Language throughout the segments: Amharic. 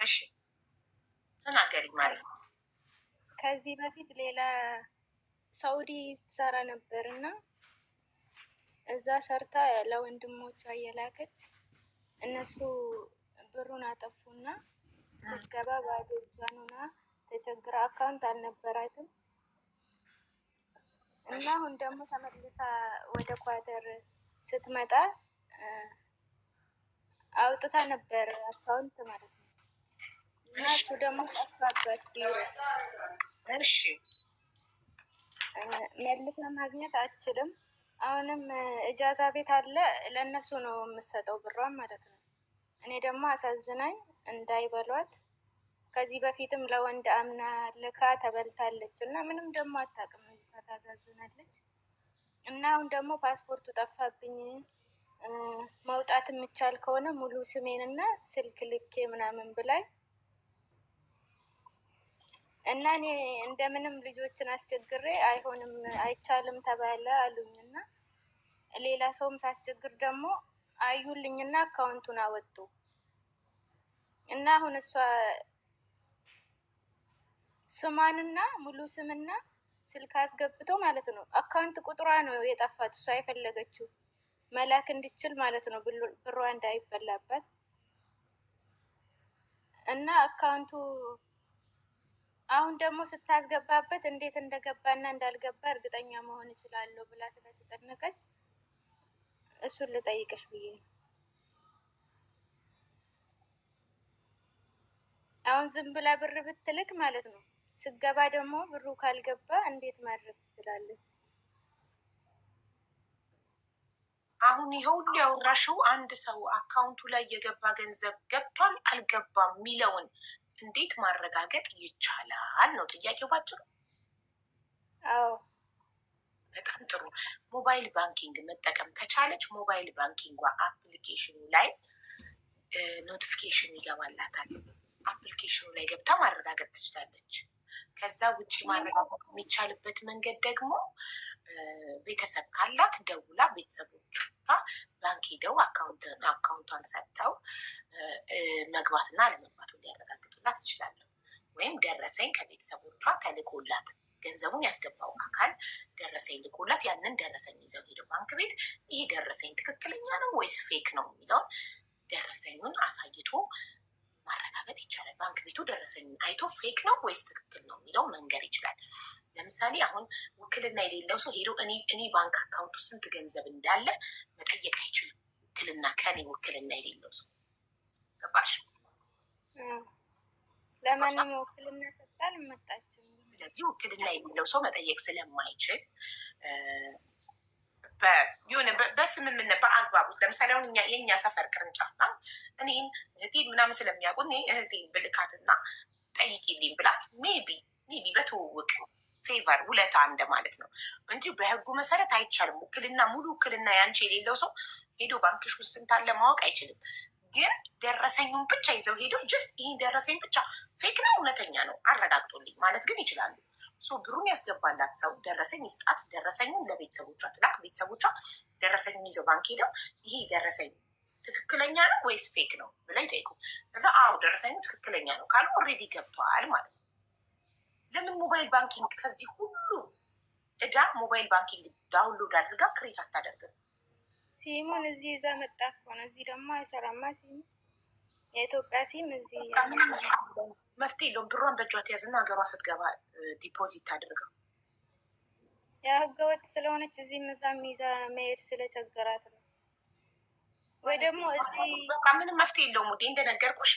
እሺ ተናገሪ ማለት ከዚህ በፊት ሌላ ሳውዲ ትሰራ ነበር እና እዛ ሰርታ ለወንድሞቿ እየላከች እነሱ ብሩን አጠፉና ስትገባ ባዶ እጇን ሆና ተቸግራ አካውንት አልነበራትም እና አሁን ደግሞ ተመልሳ ወደ ኳተር ስትመጣ አውጥታ ነበር አካውንት ማለት ነው። እና እሱ ደግሞ ጠፋበት ቢሮ። እሺ መልሳ ማግኘት አትችልም። አሁንም እጃዛ ቤት አለ ለእነሱ ነው የምሰጠው ብሯን ማለት ነው። እኔ ደግሞ አሳዝናኝ እንዳይበሏት ከዚህ በፊትም ለወንድ አምና ልካ ተበልታለች እና ምንም ደግሞ አታውቅም። ታሳዝናለች። እና አሁን ደግሞ ፓስፖርቱ ጠፋብኝ መውጣት የሚቻል ከሆነ ሙሉ ስሜን እና ስልክ ልኬ ምናምን ብላኝ እና እኔ እንደምንም ልጆችን አስቸግሬ አይሆንም አይቻልም ተባለ አሉኝ እና ሌላ ሰውም ሳስቸግር ደግሞ አዩልኝና አካውንቱን አወጡ እና አሁን እሷ ስሟንና ሙሉ ስምና ስልክ አስገብቶ ማለት ነው አካውንት ቁጥሯ ነው የጠፋት እሷ የፈለገችው መላክ እንድችል ማለት ነው ብሯ እንዳይበላበት እና አካውንቱ አሁን ደግሞ ስታስገባበት እንዴት እንደገባና እንዳልገባ እርግጠኛ መሆን እችላለሁ ብላ ስለተጨነቀች እሱን ልጠይቅሽ ብዬ ነው። አሁን ዝም ብላ ብር ብትልክ ማለት ነው ስገባ ደግሞ ብሩ ካልገባ እንዴት ማድረግ ትችላለች? አሁን ይኸው ያወራሽው አንድ ሰው አካውንቱ ላይ የገባ ገንዘብ ገብቷል አልገባም የሚለውን እንዴት ማረጋገጥ ይቻላል ነው ጥያቄው ባጭሩ። አዎ በጣም ጥሩ። ሞባይል ባንኪንግ መጠቀም ከቻለች ሞባይል ባንኪንግ አፕሊኬሽኑ ላይ ኖቲፊኬሽን ይገባላታል። አፕሊኬሽኑ ላይ ገብታ ማረጋገጥ ትችላለች። ከዛ ውጭ ማረጋገጥ የሚቻልበት መንገድ ደግሞ ቤተሰብ ካላት ደውላ ቤተሰቦቿ ባንክ ሄደው አካውንቷን ሰጥተው መግባትና አለመግባቱን ሊያረጋግጡላት ይችላሉ። ወይም ደረሰኝ ከቤተሰቦቿ ተልኮላት ገንዘቡን ያስገባው አካል ደረሰኝ ልኮላት ያንን ደረሰኝ ይዘው ሄደው ባንክ ቤት ይሄ ደረሰኝ ትክክለኛ ነው ወይስ ፌክ ነው የሚለውን ደረሰኙን አሳይቶ ማረጋገጥ ይቻላል። ባንክ ቤቱ ደረሰኙን አይቶ ፌክ ነው ወይስ ትክክል ነው የሚለው መንገር ይችላል። ለምሳሌ አሁን ውክልና የሌለው ሰው ሄዶ እኔ ባንክ አካውንቱ ስንት ገንዘብ እንዳለ መጠየቅ አይችልም። ውክልና ከኔ ውክልና የሌለው ሰው ገባሽ? ለማንም ውክልና ሰጣል መጣችው። ስለዚህ ውክልና የሌለው ሰው መጠየቅ ስለማይችል በስምምነት በአግባቡት ለምሳሌ አሁን የእኛ ሰፈር ቅርንጫፍ ና እኔን እህቴን ምናምን ስለሚያውቁ እኔ እህቴን ብልካትና ጠይቂልኝ ብላት ሜቢ በትውውቅ ፌቨር ውለታ እንደ ማለት ነው እንጂ በህጉ መሰረት አይቻልም። ውክልና ሙሉ ውክልና ያንቺ የሌለው ሰው ሄዶ ባንክሽ ውስጥ ስንት አለ ማወቅ አይችልም። ግን ደረሰኙን ብቻ ይዘው ሄደው ጀስት ይህ ደረሰኝ ብቻ ፌክ ነው እውነተኛ ነው አረጋግጦልኝ ማለት ግን ይችላሉ። ብሩን ያስገባላት ሰው ደረሰኝ ይስጣት። ደረሰኙን ለቤተሰቦቿ ትላክ። ቤተሰቦቿ ደረሰኙን ይዘው ባንክ ሄደው ይሄ ደረሰኝ ትክክለኛ ነው ወይስ ፌክ ነው ብለው ይጠይቁ። እዛ አዎ ደረሰኙ ትክክለኛ ነው ካሉ ኦልሬዲ ገብተዋል ማለት ነው። ለምን ሞባይል ባንኪንግ ከዚህ ሁሉ እዳ ሞባይል ባንኪንግ ዳውንሎድ አድርጋ ክሬት አታደርግም? ሲሙን እዚህ ይዛ መጣ ከሆነ እዚህ ደግሞ አይሰራማ። ሲሙ የኢትዮጵያ ሲም እዚህ መፍትሄ የለውም። ብሯን በእጇ ትያዝና ሀገሯ ስትገባ ዲፖዚት አድርገው። ያ ህገወጥ ስለሆነች እዚህም እዛም ይዛ መሄድ ስለቸገራት ነው። ወይ ደግሞ እዚህ በቃ ምንም መፍትሄ የለውም። ውዴ እንደነገርኩሽ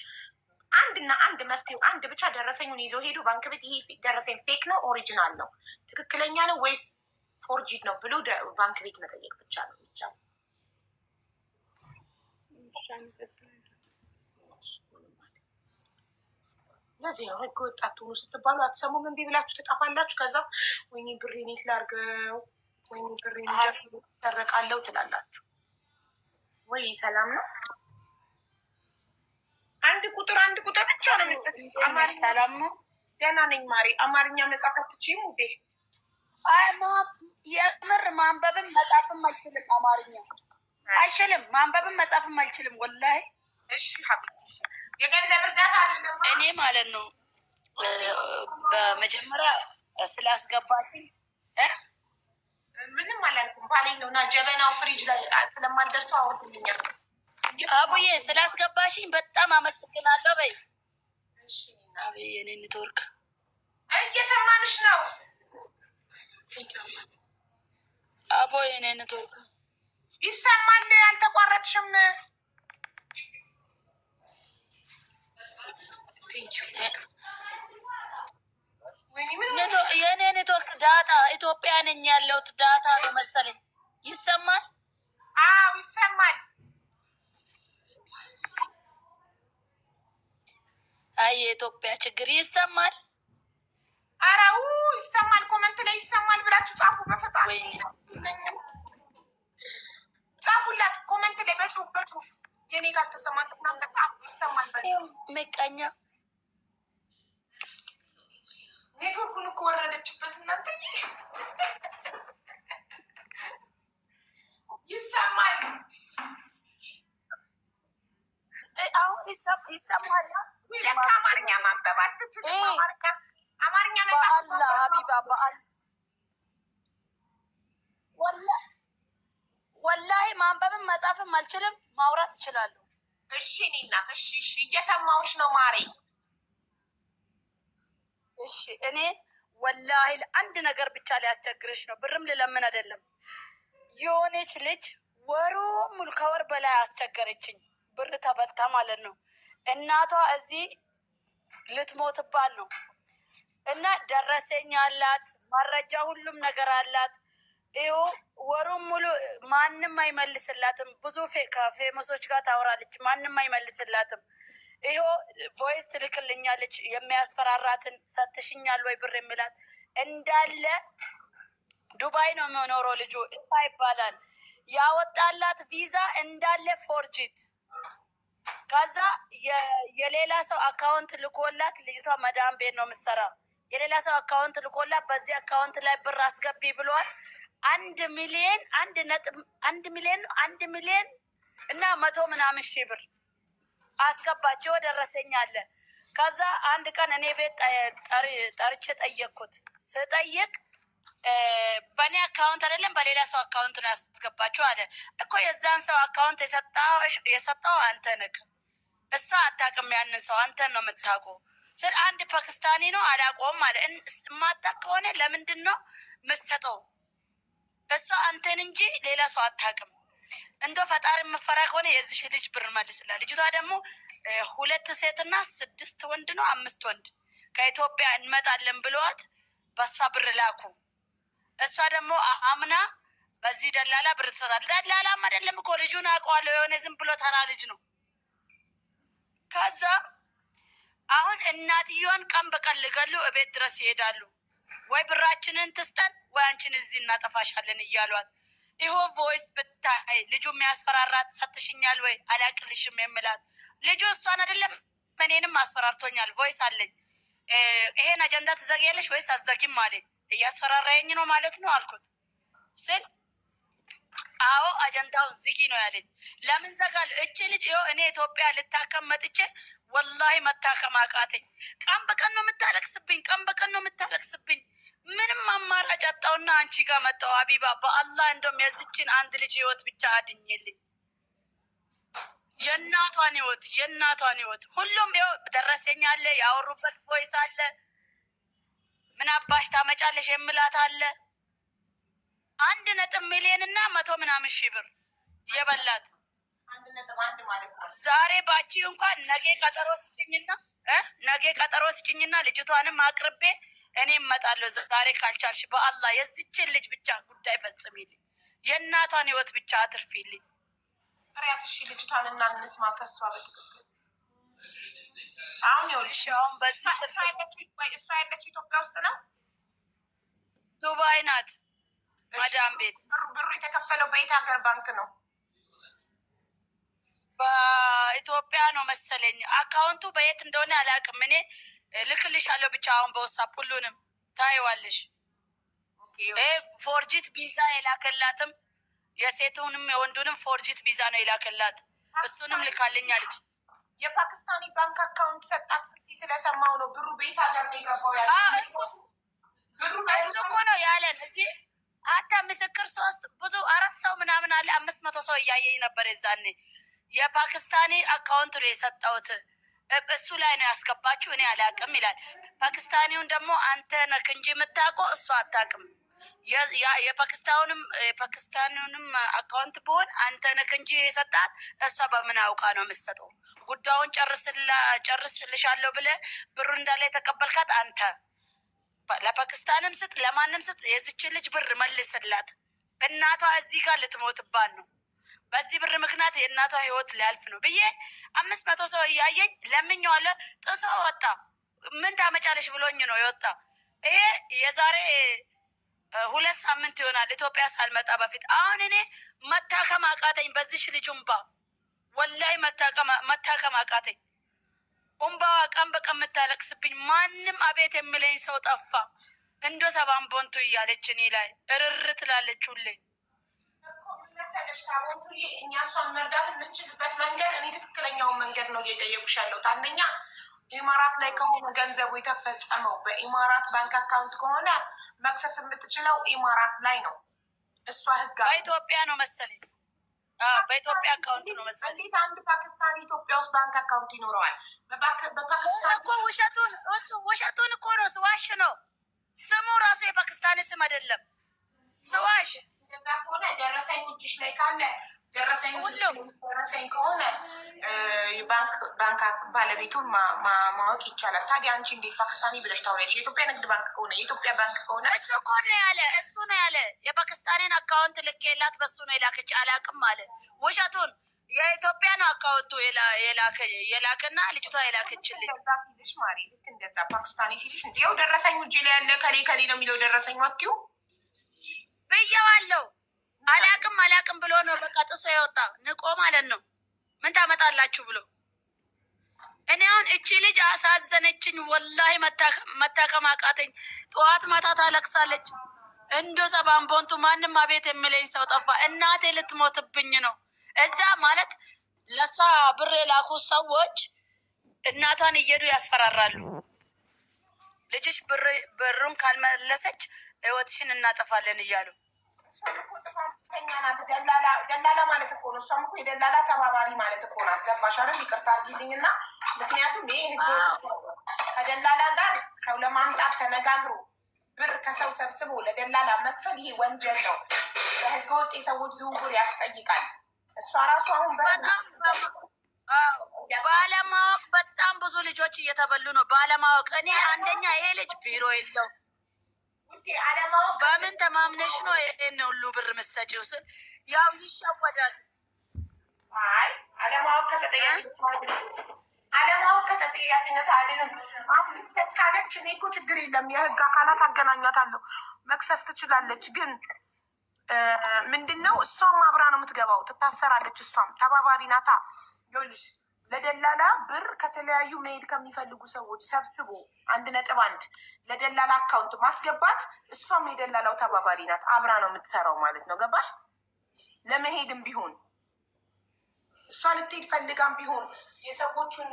አንድና አንድ መፍትሄው አንድ ብቻ ደረሰኙን ይዘው ሄዱ ባንክ ቤት ይሄ ደረሰኝ ፌክ ነው ኦሪጂናል ነው ትክክለኛ ነው ወይስ ፎርጂድ ነው ብሎ ባንክ ቤት መጠየቅ ብቻ ነው የሚቻለው። ለዚህ ነው ህገ ወጥ አትሁኑ ስትባሉ አትሰሙም። እምቢ ብላችሁ ትጠፋላችሁ። ከዛ ወይኔ ብሬን የት ላድርገው፣ ወይኔ ብሬን ሰረቃለው ትላላችሁ። ወይ ሰላም ነው። አንድ ቁጥር ብቻ ነው የሚጠቅመው። ሰላም ነው። ደህና ነኝ ማሪ። አማርኛ መጻፍ አትችይም ውዴ? የምር ማንበብም መጻፍም አልችልም። አማርኛ አልችልም፣ ማንበብም መጻፍም አልችልም ወላሂ። እሺ ሀቢብሽ የገንዘብ እርዳታ አይደለም። እኔ ማለት ነው በመጀመሪያ ስላስገባሽኝ ምንም አላልኩም። ባሌን ነው እና ጀበናው ፍሪጅ ላይ ስለማልደርሰው አውርድልኛል። አቡዬ ስላስገባሽኝ በጣም አመሰግናለሁ። በይ አብዬ የኔ ኔትወርክ እየሰማንሽ ነው። አቦ የኔ ኔትወርክ ይሰማል። አልተቋረጥሽም። የኔ ኔትወርክ ዳታ ኢትዮጵያ ነኝ ያለሁት ዳታ ነው መሰለኝ። ይሰማል? አዎ ይሰማል። አይ የኢትዮጵያ ችግር ይሰማል። አራው ይሰማል። ኮመንት ላይ ይሰማል ብላችሁ ጻፉ። በፈጣሪ ጻፉላት ኮመንት ላይ በጽሁፍ የኔ ጋር ተሰማት ምናምን በጣም ይሰማል። ምቀኛ ኔትወርኩን እኮ ወረደችበት እናንተ። ይሰማል። አሁን ይሰማል። አማርኛ ማንበብ አትችልም። አማርኛ በአላ ሀቢባ በአል ወላሂ ማንበብም መጻፍም አልችልም። ማውራት እችላለሁ። እሺ እኔ እናት እሺ፣ እየሰማሁሽ ነው ማሬ። እሺ እኔ ወላሂ ለአንድ ነገር ብቻ ሊያስቸግርሽ ነው። ብርም ልለምን አይደለም። የሆነች ልጅ ወሩ ሙሉ ከወር በላይ አስቸገረችኝ። ብር ተበልታ ማለት ነው። እናቷ እዚህ ልትሞትባል ነው እና ደረሰኝ አላት፣ መረጃ ሁሉም ነገር አላት። ይኸው ወሩም ሙሉ ማንም አይመልስላትም። ብዙ ከፌመሶች ጋር ታወራለች፣ ማንም አይመልስላትም። ይኸው ቮይስ ትልክልኛለች የሚያስፈራራትን ሰትሽኛል ወይ ብር የሚላት እንዳለ ዱባይ ነው የሚኖረው ልጁ እፋ ይባላል። ያወጣላት ቪዛ እንዳለ ፎርጂት። ከዛ የሌላ ሰው አካውንት ልኮላት ልጅቷ መዳም ቤት ነው የምትሰራ። የሌላ ሰው አካውንት ልኮላት በዚህ አካውንት ላይ ብር አስገቢ ብሏት 1 ሚሊዮን እና 100 ምናምን ሺህ ብር አስገባቸው። ደረሰኝ አለ። ከዛ አንድ ቀን እኔ ቤት ጠርቼ ጠየቅኩት። ስጠይቅ በእኔ አካውንት አይደለም በሌላ ሰው አካውንት ነው ያስገባቸው አለ። እኮ የዛን ሰው አካውንት የሰጠው አንተ ነህ። እሷ አታውቅም። ያንን ሰው አንተን ነው የምታውቀው። ስለ አንድ ፓኪስታኒ ነው አላውቀውም አለ። የማታውቅ ከሆነ ለምንድን ነው የምትሰጠው? እሷ አንተን እንጂ ሌላ ሰው አታውቅም። እንደው ፈጣሪ የምፈራ ከሆነ የዚሽ ልጅ ብር መልስላል። ልጅቷ ደግሞ 2 ሴትና 6 ወንድ ነው 5 ወንድ ከኢትዮጵያ እንመጣለን ብለዋት በእሷ ብር ላኩ። እሷ ደግሞ አምና በዚህ ደላላ ብር ትሰጣል። ደላላም አይደለም እኮ ልጁን አውቀዋለሁ። የሆነ ዝም ብሎ ተራ ልጅ ነው። ከዛ አሁን እናትየውን ቀን በቀን ልገሉ እቤት ድረስ ይሄዳሉ። ወይ ብራችንን ትስጠን ወይ አንቺን እዚህ እናጠፋሻለን እያሏት። ይሆ ቮይስ ብታይ ልጁ የሚያስፈራራት ሰትሽኛል ወይ አላቅልሽም የምላት ልጁ እሷን አይደለም እኔንም አስፈራርቶኛል። ቮይስ አለኝ። ይሄን አጀንዳ ትዘጊያለሽ ወይስ አትዘጊም አለኝ። እያስፈራራየኝ ነው ማለት ነው አልኩት ስል አዎ አጀንዳውን ዝጊ ነው ያለኝ። ለምን ዘጋል? እቺ ልጅ ይኸው እኔ ኢትዮጵያ ልታከም መጥቼ ወላሂ መታከም አቃተኝ። ቀን በቀን ነው የምታለቅስብኝ፣ ቀን በቀን ነው የምታለቅስብኝ። ምንም አማራጭ አጣውና አንቺ ጋር መጣው። ሀቢባ በአላህ እንደውም የዝችን አንድ ልጅ ህይወት ብቻ አድኝልኝ። የእናቷን ህይወት ሁሉም ይኸው ደረሰኝ አለ፣ ያወሩበት ቮይስ አለ። ምን አባሽ ታመጫለሽ የምላት አለ። 1 ሚሊዮን እና 100 ምናምን ሺህ ብር የበላት ዛሬ ባቺ እንኳን ነገ ቀጠሮ ስጭኝና ልጅቷንም አቅርቤ እኔ እመጣለሁ። ዛሬ ካልቻልሽ በአላህ የዚችን ልጅ ብቻ ጉዳይ ፈጽሚልኝ፣ የእናቷን ህይወት ብቻ አትርፊልኝ። ጥሪያት እሺ፣ ልጅቷን እና እንስማ ከሷ በትክክል። አሁን ይኸውልሽ አሁን በዚህ እሷ ያለችው ኢትዮጵያ ውስጥ ነው፣ ዱባይ ናት ማዳም ቤት። ብሩ የተከፈለው በየት ሀገር ባንክ ነው? በኢትዮጵያ ነው መሰለኝ። አካውንቱ በየት እንደሆነ አላውቅም። እኔ ልክልሻለሁ ብቻ አሁን በወሳፕ ሁሉንም ታይዋለሽ። ፎርጂት ቪዛ የላከላትም የሴቱንም የወንዱንም ፎርጂት ቪዛ ነው የላከላት። እሱንም ልካልኛለች። የፓኪስታኒ ባንክ አካውንት ሰጣት ስትይ ስለሰማው ነው። ብሩ ቤት ሀገር ነው የገባው ያለ እሱ እኮ ነው ያለን። እዚህ ሀታ ምስክር ሶስት ብዙ 4 ሰው ምናምን አለ 500 ሰው እያየኝ ነበር የዛኔ። የፓኪስታኒ አካውንት ነው የሰጠውት እሱ ላይ ነው ያስገባችሁ፣ እኔ አላቅም ይላል። ፓኪስታኒውን ደግሞ አንተ ነክ እንጂ የምታውቀው እሱ አታውቅም። የፓኪስታኑንም አካውንት ቢሆን አንተ ነክ እንጂ የሰጣት እሷ በምን አውቃ ነው የምትሰጠው? ጉዳዩን ጨርስልሻለሁ ብለህ ብሩ እንዳለ የተቀበልካት አንተ። ለፓኪስታንም ስጥ ለማንም ስጥ፣ የዝች ልጅ ብር መልስላት። እናቷ እዚህ ጋር ልትሞትባን ነው። በዚህ ብር ምክንያት የእናቷ ህይወት ሊያልፍ ነው ብዬ 500 ሰው እያየኝ ለምኜዋለሁ። ጥሶ ወጣ። ምን ታመጫለሽ ብሎኝ ነው የወጣ። ይሄ የዛሬ 2 ሳምንት ይሆናል ኢትዮጵያ ሳልመጣ በፊት። አሁን እኔ መታከም አቃተኝ በዚሽ ልጅ እምባ፣ ወላሂ መታከም አቃተኝ። እምባዋ ቀን በቀን የምታለቅስብኝ፣ ማንም አቤት የሚለኝ ሰው ጠፋ። እንዶ ሰባን ቦንቱ እያለች እኔ ላይ እርር ትላለች ሁሌ። መሰለሽ ታቦቱ እኛ እሷን መርዳት የምንችልበት መንገድ እኔ ትክክለኛውን መንገድ ነው እየጠየቁሽ ያለሁት። አንደኛ ኢማራት ላይ ከሆነ ገንዘቡ የተፈጸመው በኢማራት ባንክ አካውንት ከሆነ መክሰስ የምትችለው ኢማራት ላይ ነው። እሷ ህጋ በኢትዮጵያ ነው መሰለኝ፣ በኢትዮጵያ አካውንት ነው መሰለኝ። እንዴት አንድ ፓኪስታኒ ኢትዮጵያ ውስጥ ባንክ አካውንት ይኖረዋል? በፓኪስታን እኮ ውሸቱን እኮ ነው፣ ስዋሽ ነው። ስሙ ራሱ የፓኪስታኒ ስም አይደለም፣ ስዋሽ። እንደዛ ከሆነ ደረሰኝ እጅሽ ላይ ካለ ደረሰኝ ከሆነ ባንክ ባለቤቱን ማወቅ ይቻላል። ታዲያ አንቺ እንዴት ፓኪስታኒ ብለሽ ታውሪያለሽ? የኢትዮጵያ ንግድ ባንክ ከሆነ የኢትዮጵያ ባንክ ከሆነ እሱ ነው ያለ የፓኪስታኒን አካውንት ልኬላት በሱ ነው የላከች። አላቅም አለ ውሸቱን። የኢትዮጵያ ነው አካውንቱ የላክና ልጅቷ የላከችልኝ ሲልሽ ማሪ፣ ልክ እንደዛ ፓኪስታኒ ሲልሽ እንዲያው ደረሰኝ እጅ ላይ ያለ ከሌ ነው የሚለው ደረሰኝ ወኪው ብየዋለው። አላቅም ብሎ ነው በቃ ጥሶ የወጣ ንቆ ማለት ነው። ምን ታመጣላችሁ ብሎ። እኔ አሁን እቺ ልጅ አሳዘነችኝ ወላሂ። መታከም አቃተኝ። ጠዋት ማታ ታለቅሳለች። እንዶ ሰባን ቦንቱ ማንም አቤት የሚለኝ ሰው ጠፋ። እናቴ ልትሞትብኝ ነው። እዛ ማለት ለእሷ ብር የላኩ ሰዎች እናቷን እየሄዱ ያስፈራራሉ። ልጅሽ ብሩን ካልመለሰች ህይወትሽን እናጠፋለን እያሉ። ደላላ ማለት እኮ ነው። እሷም እኮ የደላላ ተባባሪ ማለት እኮ ናት። ገባሽ አይደል? ይቅርታ አድርጊልኝና፣ ምክንያቱም ይህ ከደላላ ጋር ሰው ለማምጣት ተነጋግሮ ብር ከሰው ሰብስቦ ለደላላ መክፈል ይሄ ወንጀል ነው። በህገወጥ የሰዎች ዝውውር ያስጠይቃል። እሷ ራሱ አሁን ባለማወቅ በጣም ብዙ ልጆች እየተበሉ ነው። ባለማወቅ እኔ አንደኛ ይሄ ልጅ ቢሮ የለው በምን ተማምነሽ ነው ይሄን ሁሉ ብር ምሰጪው? ስል ያው ይሸወዳል። አለማወቅ ከተጠያቂነት አይደለም። አሁን ካለች እኔ እኮ ችግር የለም የህግ አካላት አገናኛታለሁ፣ መክሰስ ትችላለች። ግን ምንድን ነው እሷም አብራ ነው የምትገባው፣ ትታሰራለች። እሷም ተባባሪ ናታ። ይኸውልሽ ለደላላ ብር ከተለያዩ መሄድ ከሚፈልጉ ሰዎች ሰብስቦ 1.1 ለደላላ አካውንት ማስገባት፣ እሷም የደላላው ተባባሪ ናት። አብራ ነው የምትሰራው ማለት ነው። ገባሽ? ለመሄድም ቢሆን እሷ ልትሄድ ፈልጋም ቢሆን የሰዎቹን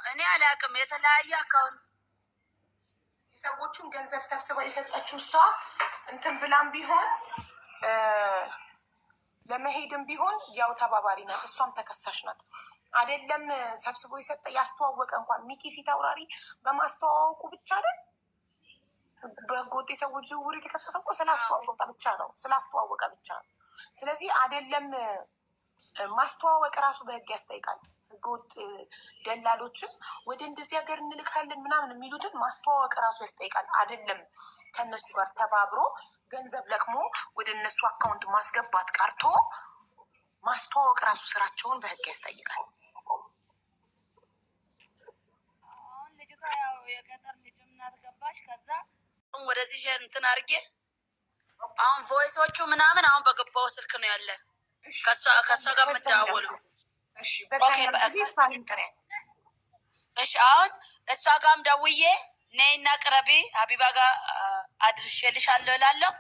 እኔ አላውቅም። የተለያየ አካውንት የሰዎቹን ገንዘብ ሰብስባ የሰጠችው እሷ እንትን ብላም ቢሆን ለመሄድም ቢሆን ያው ተባባሪ ናት። እሷም ተከሳሽ ናት። አይደለም ሰብስቦ የሰጠ ያስተዋወቀ እንኳን ሚኪ ፊት አውራሪ በማስተዋወቁ ብቻ አይደል በህገወጥ የሰዎች ዝውውር የተከሰሰው እኮ ስላስተዋወቀ ብቻ ነው። ስለዚህ አይደለም ማስተዋወቅ ራሱ በህግ ያስጠይቃል። ህገወጥ ደላሎችን ወደ እንደዚህ ሀገር እንልካለን ምናምን የሚሉትን ማስተዋወቅ ራሱ ያስጠይቃል። አይደለም ከእነሱ ጋር ተባብሮ ገንዘብ ለቅሞ ወደ እነሱ አካውንት ማስገባት ቀርቶ ማስተዋወቅ ራሱ ስራቸውን በህግ ያስጠይቃል። አሁን ልጅቷ ያው የገጠር ልጅ ምናት ገባሽ። ከዛ ወደዚህ እንትን አድርጌ አሁን ቮይሶቹ ምናምን አሁን በገባው ስልክ ነው ያለ ከሷ ጋር የምትደዋወሉ። እሺ አሁን እሷ ጋርም ደውዬ ነይና ቅረቢ ሀቢባ ጋር አድርሼልሻለሁ እላለሁ።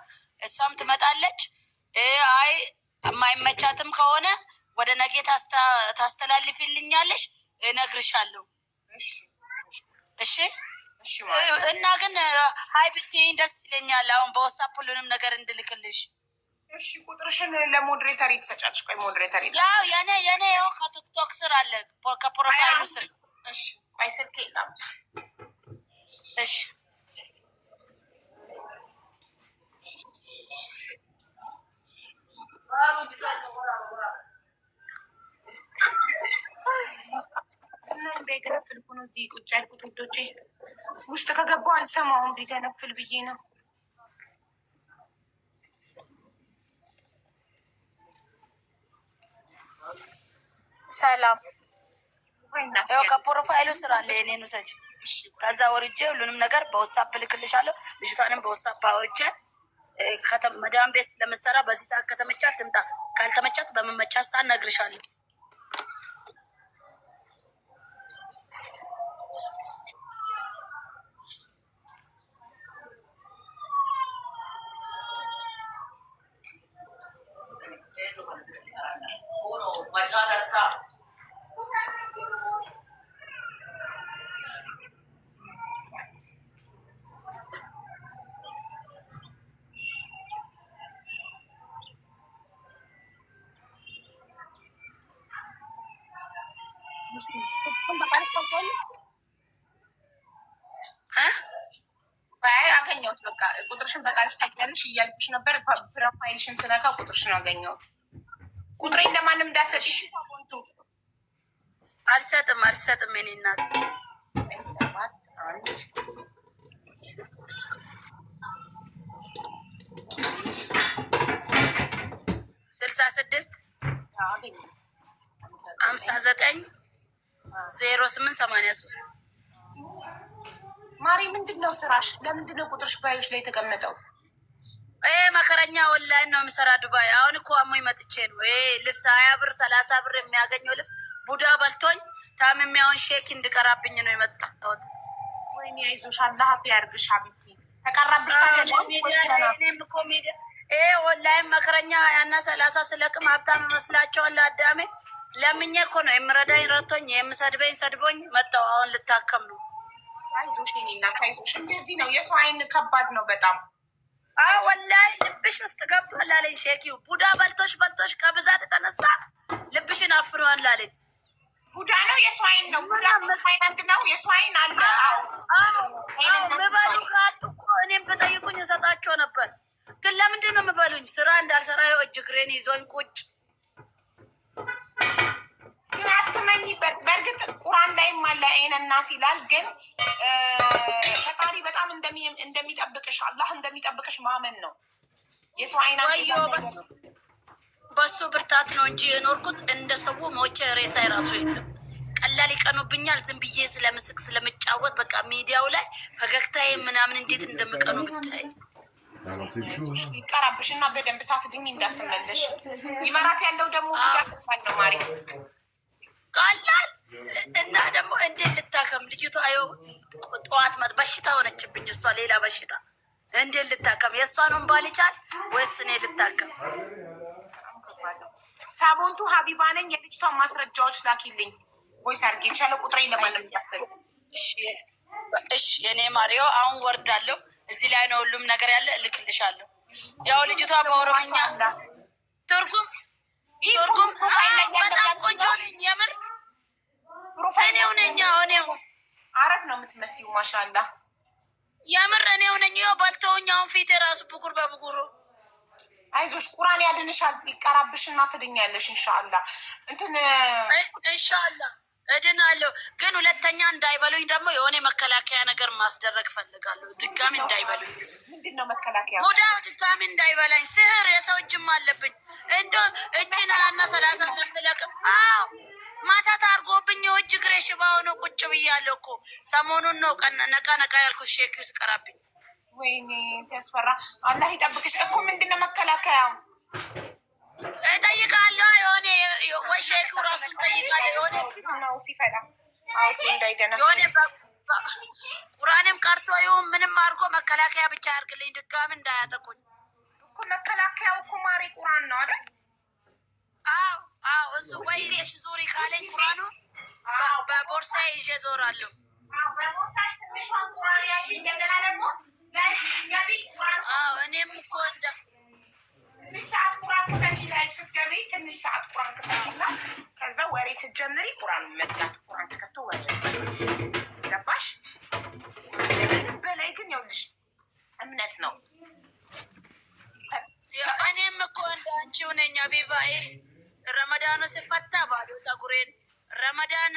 እሷም ትመጣለች። አይ የማይመቻትም ከሆነ ወደ ነገ ታስተላልፊልኛለሽ፣ እነግርሻለሁ። እሺ እና ግን ሀይ ብትይኝ ደስ ይለኛል። አሁን በዋትስአፕ ሁሉንም ነገር እንድልክልሽ። እሺ ቁጥርሽን ለሞዴሬተር ትሰጫለሽ? ቆይ ሞዴሬተር ያው የኔ ያው ከቲክቶክ ስር አለ ከፕሮፋይሉ ስር። እሺ ቆይ ስልክ የለም። እሺ ቢገነፍል እኮ ነው እዚህ ቁጭ ያልኩት ውዶቼ። ውስጥ ከገባሁ አልሰማሁም። ቢገነፍል ብዬ ነው። ሰላም ያው ከፕሮፋይሉ ስራ አለ የኔን ውሰጅ። ከዛ ወርጄ ሁሉንም ነገር በዋትስአፕ ልክልሻለሁ። ልጅቷንም በዋትስአፕ አውርቼ መዳም ቤት ስለምትሰራ በዚህ ሰዓት ከተመቻት ትምጣ፣ ካልተመቻት በመመቻት ሰዓት እነግርሻለሁ። አገኘሁት። በቃ ቁጥርሽን በቃል ታውቂያለሽ እያልኩሽ ነበር። ፕሮፋይልሽን ስነካ ቁጥርሽን አገኘሁት። ቁጥሬን ለማንም እንዳሰጥሽ አልሰጥም። የኔ እናት 66 59 0883 ማሪ ምንድን ነው ስራሽ? ለምንድን ነው ቁጥርሽ ባዮች ላይ የተቀመጠው? መከረኛ ኦንላይን ነው የምሰራ ዱባይ። አሁን እኮ አሞኝ መጥቼ ነው። ልብስ 20 ብር 30 ብር የሚያገኘው ልብስ ቡዳ በልቶኝ ታምሜ አሁን ሼክ እንድቀራብኝ ነው የመጣሁት። ወይኔ አይዞሽ፣ አላህ ያርግሽ ሀቢብቲ። ተቀራብሽ ኦንላይን መከረኛ 20 እና 30 ስለቅም ሀብታም መስላቸዋል። አዳሜ ለምኜ እኮ ነው የምረዳኝ ረቶኝ፣ የምሰድበኝ ሰድቦኝ መጣሁ። አሁን ልታከም ነው። አይዞሽ የእኔ እናት አይዞሽ። እንደዚህ ነው የሰው አይን ከባድ ነው በጣም። ወላሂ ልብሽ ውስጥ ገብቷል አለኝ ሼኪው። ቡዳ በልቶሽ ከብዛት የተነሳ ልብሽን አፍኗል አለኝ። ቡዳ ነው የሰው አይን ነው። ቡዳ አንድ ነው የሰው አይን አለ። ምበሉ ካጡ እኮ እኔም በጠይቁኝ እሰጣቸው ነበር። ግን ለምንድን ነው የምበሉኝ? ስራ እንዳልሰራ እጅ እግሬን ይዞኝ ቁጭ። ግን አትመኝበት። በእርግጥ ቁርአን ላይም አለ አይነናስ ይላል። ግን ፈጣሪ በጣም እንደሚጠብቅሽ አላህ እንደሚጠብቅሽ ማመን ነው። የሰው አይናችን በሱ ብርታት ነው እንጂ የኖርኩት እንደ ሰው ሞቼ ሬሳ የራሱ የለም። ቀላል ይቀኑብኛል። ዝም ብዬ ስለምስቅ ስለምጫወት በቃ ሚዲያው ላይ ፈገግታዬ ምናምን እንዴት እንደምቀኑ ብታይ። ይቀራብሽ እና በደንብ ሳትድኝ እንዳትመለሽ። ይመራት ያለው ደግሞ ጉዳት ነው ማሪ ቀላል እና ደግሞ እንዴት ልታከም ልጅቷ? አየው ጠዋት በሽታ ሆነችብኝ እሷ ሌላ በሽታ። እንዴት ልታከም? የእሷን እንባ ልቻል ወይስ እኔ ልታከም? ሳቦንቱ ሀቢባ ነኝ። የልጅቷን ማስረጃዎች ላኪልኝ። ቮይስ አድርጌ ይቻለ ቁጥሬ ለማንም ያፈል። እሺ የኔ ማሪዮ አሁን ወርዳለሁ። እዚህ ላይ ነው ሁሉም ነገር ያለ። እልክልሻለሁ። ያው ልጅቷ በኦሮምኛ ትርጉም በጣም ቆንጆ ነኝ። የምር እኔው ነኝ። እኔው አረብ ነው የምትመስዩ። ማሻላ የምር እኔው ነኝ። ያው በልተውኝ አሁን ፊቴ ራሱ ብጉር በብጉሩ። አይዞሽ ቁርአን ያድንሻል። ይቀራብሽና ትድኛለሽ ኢንሻአላ። ኢንሻአላ እድናለሁ። ግን ሁለተኛ እንዳይበሉኝ ደግሞ የሆነ መከላከያ ነገር ማስደረግ ፈልጋለሁ። ድጋሚ እንዳይበሉኝ። ምንድን ነው መከላከያ? ቡዳ ድጋሚ እንዳይበላኝ። ስህር የሰው እጅም አለብኝ። እንዶ እችን እና 30 ለቅም። አዎ ማታ ታርጎብኝ እጅ እግሬ ሽባ ሆኖ ቁጭ ብያለሁ እኮ። ሰሞኑን ነው ነቃ ነቃ ያልኩት ሼኪው ስቀራብኝ። ወይኔ ሲያስፈራ። አላህ ይጠብቅሽ እኮ። ምንድን ነው መከላከያው? እጠይቃለሁ። የሆነ ወይ ሼኪው ራሱን ጠይቃለሁ። የሆነ ነው ሲፈላ አውጪ እንዳይገና የሆነ ቁርአንም ቀርቶ ይሁን ምንም አድርጎ መከላከያ ብቻ ያርግልኝ፣ ድጋሚ እንዳያጠቁኝ እኮ። መከላከያው እኮ ማሪ ቁርአን ነው አይደል? አዎ አዎ እሱ ወይ ይዘሽ ዞሪ ካለኝ ቁራኑ በቦርሳ ይዤ ዞራለሁ። በቦርሳሽ ትንሿን ቁራን ያዥ። እንደገና ደግሞ ላይ ገቢ ቁራን እኔም እኮ እንደ ትንሽ ሰዓት ቁራን ክፈቺ። ላይ ስትገቢ ትንሽ ሰዓት ቁራን ክፈቺና ከዛ ወሬ ስትጀምሪ ቁራኑን መዝጋት። ቁራን ተከፍቶ ወሬ ገባሽ? ምንም በላይ ግን ይኸውልሽ እምነት ነው። እኔም እኮ እንደ አንቺው ነኝ አቢባዬ። ረመዳኑ ሲፈታ ባዶ ፀጉሬን፣ ረመዳን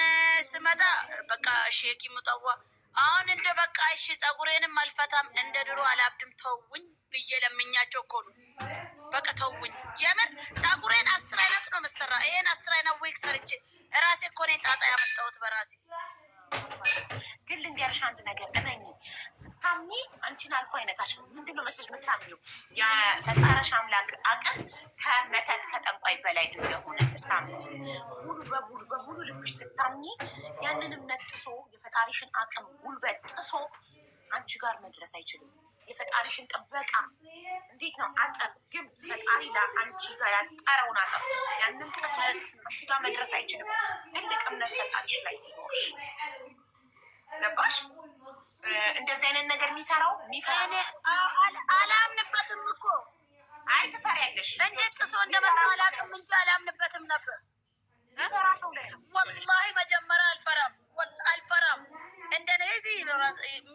ስመጣ በቃ ሼኪ ሙጠዋ። አሁን እንደ በቃ እሺ ፀጉሬንም አልፈታም እንደ ድሮ አላብድም ተውኝ ብዬ ለምኛቸው እኮ ነው። በቃ ተውኝ። የምር ፀጉሬን 10 አይነት ነው የምሰራ። ይሄን 10 አይነት ዊግ ሰርቼ ራሴ እኮ ነኝ ጣጣ ያመጣሁት በራሴ። ግን ልንገርሽ አንድ ነገር እመኚ፣ ስታምኚ አንቺን አልፎ አይነካሽም። ምንድን ነው መሰለሽ የምታምኚው የፈጠረሽ አምላክ አቅም ከመተት ከጠንቋይ በላይ እንደሆነ ስታምኚ፣ ሙሉ ልብሽ ስታምኚ፣ ያንን እምነት ጥሶ የፈጣሪሽን አቅም ጉልበት ጥሶ አንቺ ጋር መድረስ አይችልም። የፈጣሪሽን ጥበቃ እንዴት ነው አጥር ግን ፈጣሪ ለአንቺ ጋር ያጠረውን አጥር ያንን ጥሶ አንቺ ጋር መድረስ አይችልም። ትልቅ እምነት ፈጣሪሽ ላይ ሲኖርሽ ገባሽ? እንደዚህ አይነት ነገር የሚሰራው የሚፈራ አላምንበትም እኮ። አይ ትፈሪያለሽ። እንዴት ጥሶ እንደመጣ አላውቅም እንጂ አላምንበትም ነበር። የሚፈራ ሰው ላይ ነው ወላሂ መጀመሪያ አልፈራም። እንደዚህ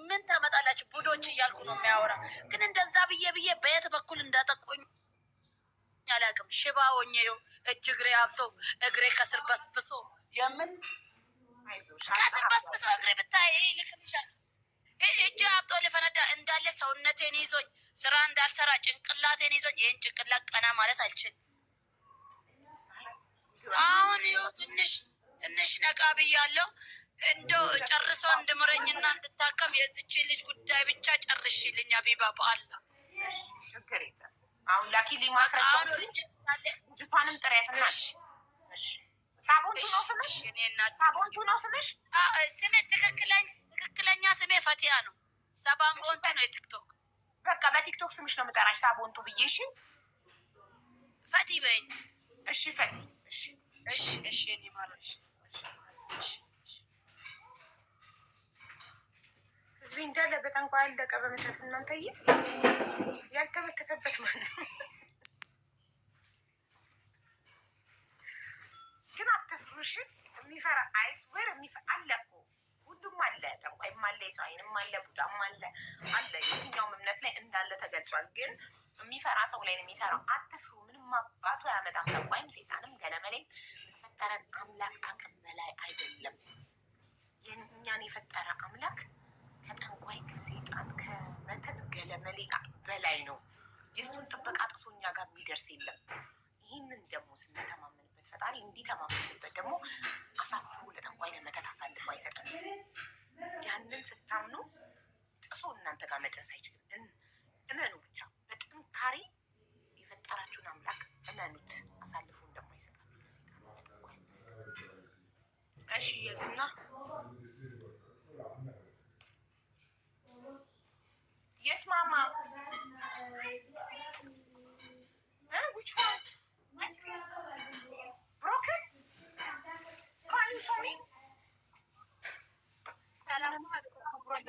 ምን ታመጣላችሁ ቡዶች እያልኩ ነው የሚያወራ። ግን እንደዛ ብዬ በየት በኩል እንዳጠቆኝ አላውቅም። ሽባ ሆኜ እጅ እግሬ አብጦ እግሬ ከስር በስብሶ የምን ከስር በስብሶ እግሬ ብታይ ልክምሻል። እጅ አብጦ ልፈነዳ እንዳለ ሰውነቴን ይዞኝ ስራ እንዳልሰራ ጭንቅላቴን ይዞኝ ይህን ጭንቅላት ቀና ማለት አልችልም። አሁን ትንሽ ነቃ ብያለሁ። እንደው ጨርሶ እንድምረኝና እንድታከም የዚች ልጅ ጉዳይ ብቻ ጨርሽልኝ አቢባ በአላ። ችግር የለም። አሁን ላኪልኝ ማስረጃውን። ልጅቷንም ጥሪያትና ሳቦንቱ ነው ስምሽ? ሳቦንቱ ነው ስምሽ? ስሜ ትክክለኛ ስሜ ፈቲያ ነው። ሳባንቦንቱ ነው የቲክቶክ። በቃ በቲክቶክ ስምሽ ነው የምጠራሽ ሳቦንቱ ብዬ። እሺ ፈቲ በይኝ። እሺ ፈቲ። እሺ እኔ ማለሽ ህዝቤ እንዳለ በጠንቋይ አለቀ በመተት። እናንተዬ ያልተመተተበት ማለት ነው። ግን አትፍሩሽ። የሚፈራ አይስዌር አለ እኮ ሁሉም አለ። ጠንቋይም አለ፣ የሰው አይንም አለ፣ ቡዳም አለ። የትኛውም እምነት ላይ እንዳለ ተገልጿል። ግን የሚፈራ ሰው ላይ ነው የሚሰራው። አትፍሩ። ምንም አባቱ አያመጣም። ጠንቋይም ሴጣንም ገለመሌም የፈጠረን አምላክ አቅም በላይ አይደለም። የእኛን የፈጠረ አምላክ ከጠንቋይ ከሴጣን ከመተት ገለመሌ በላይ ነው። የእሱን ጥበቃ ጥሶ እኛ ጋር የሚደርስ የለም። ይህንን ደግሞ ስንተማመንበት ፈጣሪ እንዲተማመንበት ደግሞ አሳፍሮ ለጠንቋይ ለመተት አሳልፎ አይሰጠም። ያንን ስታምኑ ጥሶ እናንተ ጋር መድረስ አይችልም። እመኑ ብቻ በጥንካሬ የፈጠራችሁን አምላክ እመኑት። አሳልፎ እንደማይሰጣችሁ ለሴጣን ለጠንቋይ። እሺ የዝና Yes, Mama. Which one? Broken? Can you show me?